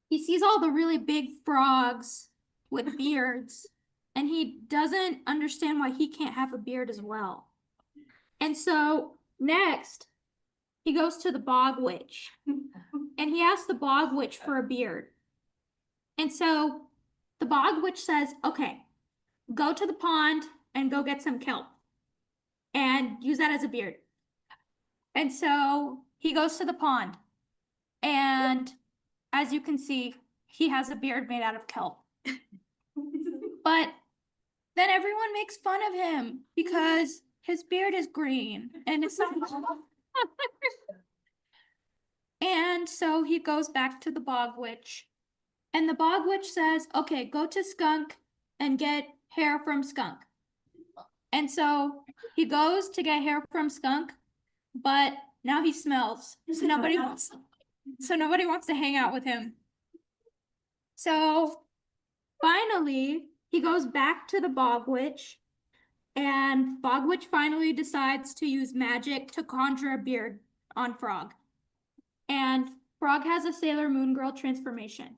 He sees all the really big frogs with beards, and he doesn't understand why he can't have a beard as well. And so next, he goes to the bog witch, and he asks the bog witch for a beard. And so the bog witch says, okay, go to the pond and go get some kelp and use that as a beard. And so he goes to the pond, and as you can see, he has a beard made out of kelp. But then everyone makes fun of him because his beard is green and it's not. And so he goes back to the bog witch, and the bog witch says, okay, go to Skunk and get hair from Skunk. And so he goes to get hair from Skunk, but now he smells, so nobody wants to hang out with him. So finally, he goes back to the bog witch, and bog witch finally decides to use magic to conjure a beard on Frog. And Frog has a Sailor Moon Girl transformation.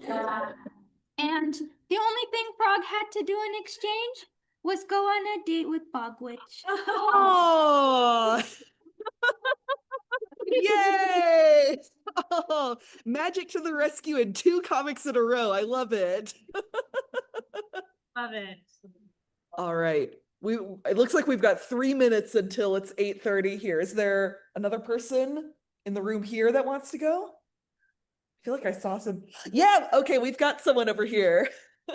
And the only thing Frog had to do in exchange was go on a date with bog witch. Oh. Yay! Oh, magic to the rescue in 2 comics in a row. I love it. Love it. All right. It looks like we've got 3 minutes until it's 8:30 here. Is there another person in the room here that wants to go? I feel like I saw some. Yeah, okay, we've got someone over here.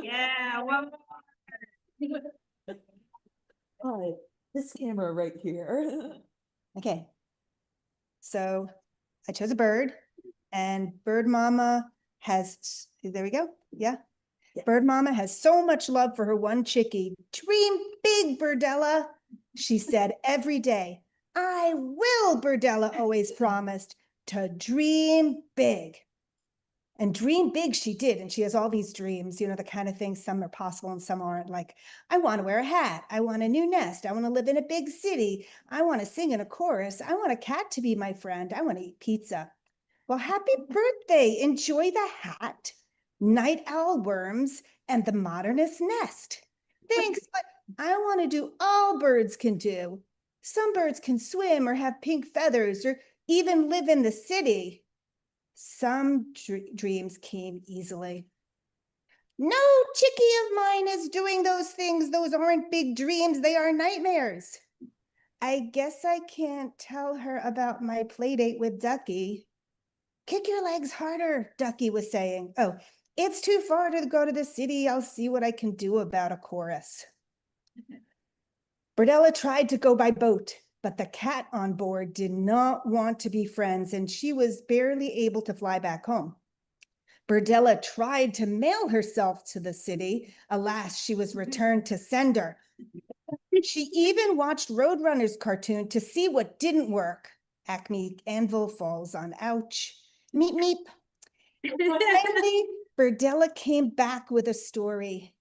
Yeah, one more. Hi, this camera right here. Okay. So I chose a bird, and bird mama there we go. Yeah. Bird mama has so much love for her one chickie. Dream big, Birdella, she said every day. I will, Birdella always promised, to dream big. And dream big she did, and she has all these dreams, you know, the kind of things, some are possible and some aren't, like, I want to wear a hat, I want a new nest, I want to live in a big city, I want to sing in a chorus, I want a cat to be my friend, I want to eat pizza. Well, happy birthday, enjoy the hat, night owl worms, and the modernist nest. Thanks, but I want to do all birds can do. Some birds can swim or have pink feathers or even live in the city. Some dreams came easily. No chickie of mine is doing those things. Those aren't big dreams. They are nightmares. I guess I can't tell her about my play date with Ducky. Kick your legs harder, Ducky was saying. Oh, it's too far to go to the city. I'll see what I can do about a chorus. Birdella tried to go by boat, but the cat on board did not want to be friends, and she was barely able to fly back home. Birdella tried to mail herself to the city. Alas, she was returned to sender. She even watched Roadrunner's cartoon to see what didn't work. Acme anvil falls on ouch. Meep meep. Finally, Berdella came back with a story.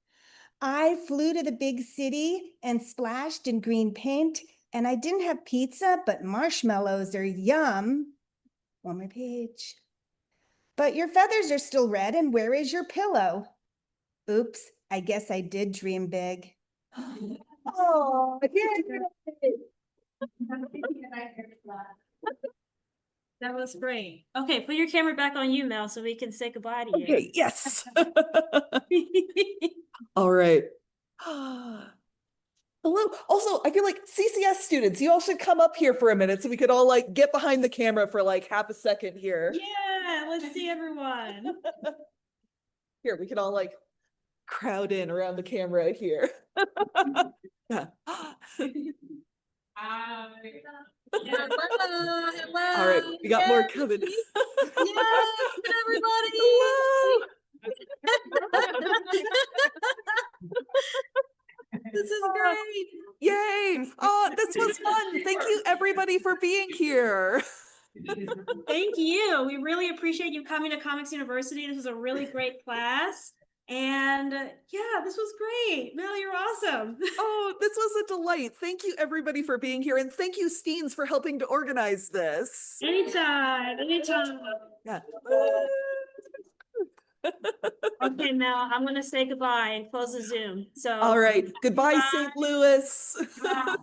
I flew to the big city and splashed in green paint, and I didn't have pizza, but marshmallows are yum. One more page. But your feathers are still red, and where is your pillow? Oops, I guess I did dream big. Oh, That was great. Okay, put your camera back on you, Mel, so we can say goodbye to you. Okay, yes. All right. Hello. Also, I feel like CCS students, you all should come up here for a minute so we could all like get behind the camera for like half a second here. Yeah, let's see everyone. Here, we can all like crowd in around the camera here. Yeah. Hello, hello. All right, we got more coming. Yes, everybody. Hello. This is great. Yay. Oh, this was fun. Thank you everybody for being here. Thank you. We really appreciate you coming to Comics University. This was a really great class. And yeah, this was great. Mel, you're awesome. Oh, this was a delight. Thank you everybody for being here. And thank you, Steens, for helping to organize this. Anytime, anytime. Yeah. Okay, Mel, I'm going to say goodbye and close the Zoom. So, all right. Goodbye, St. Louis. Bye.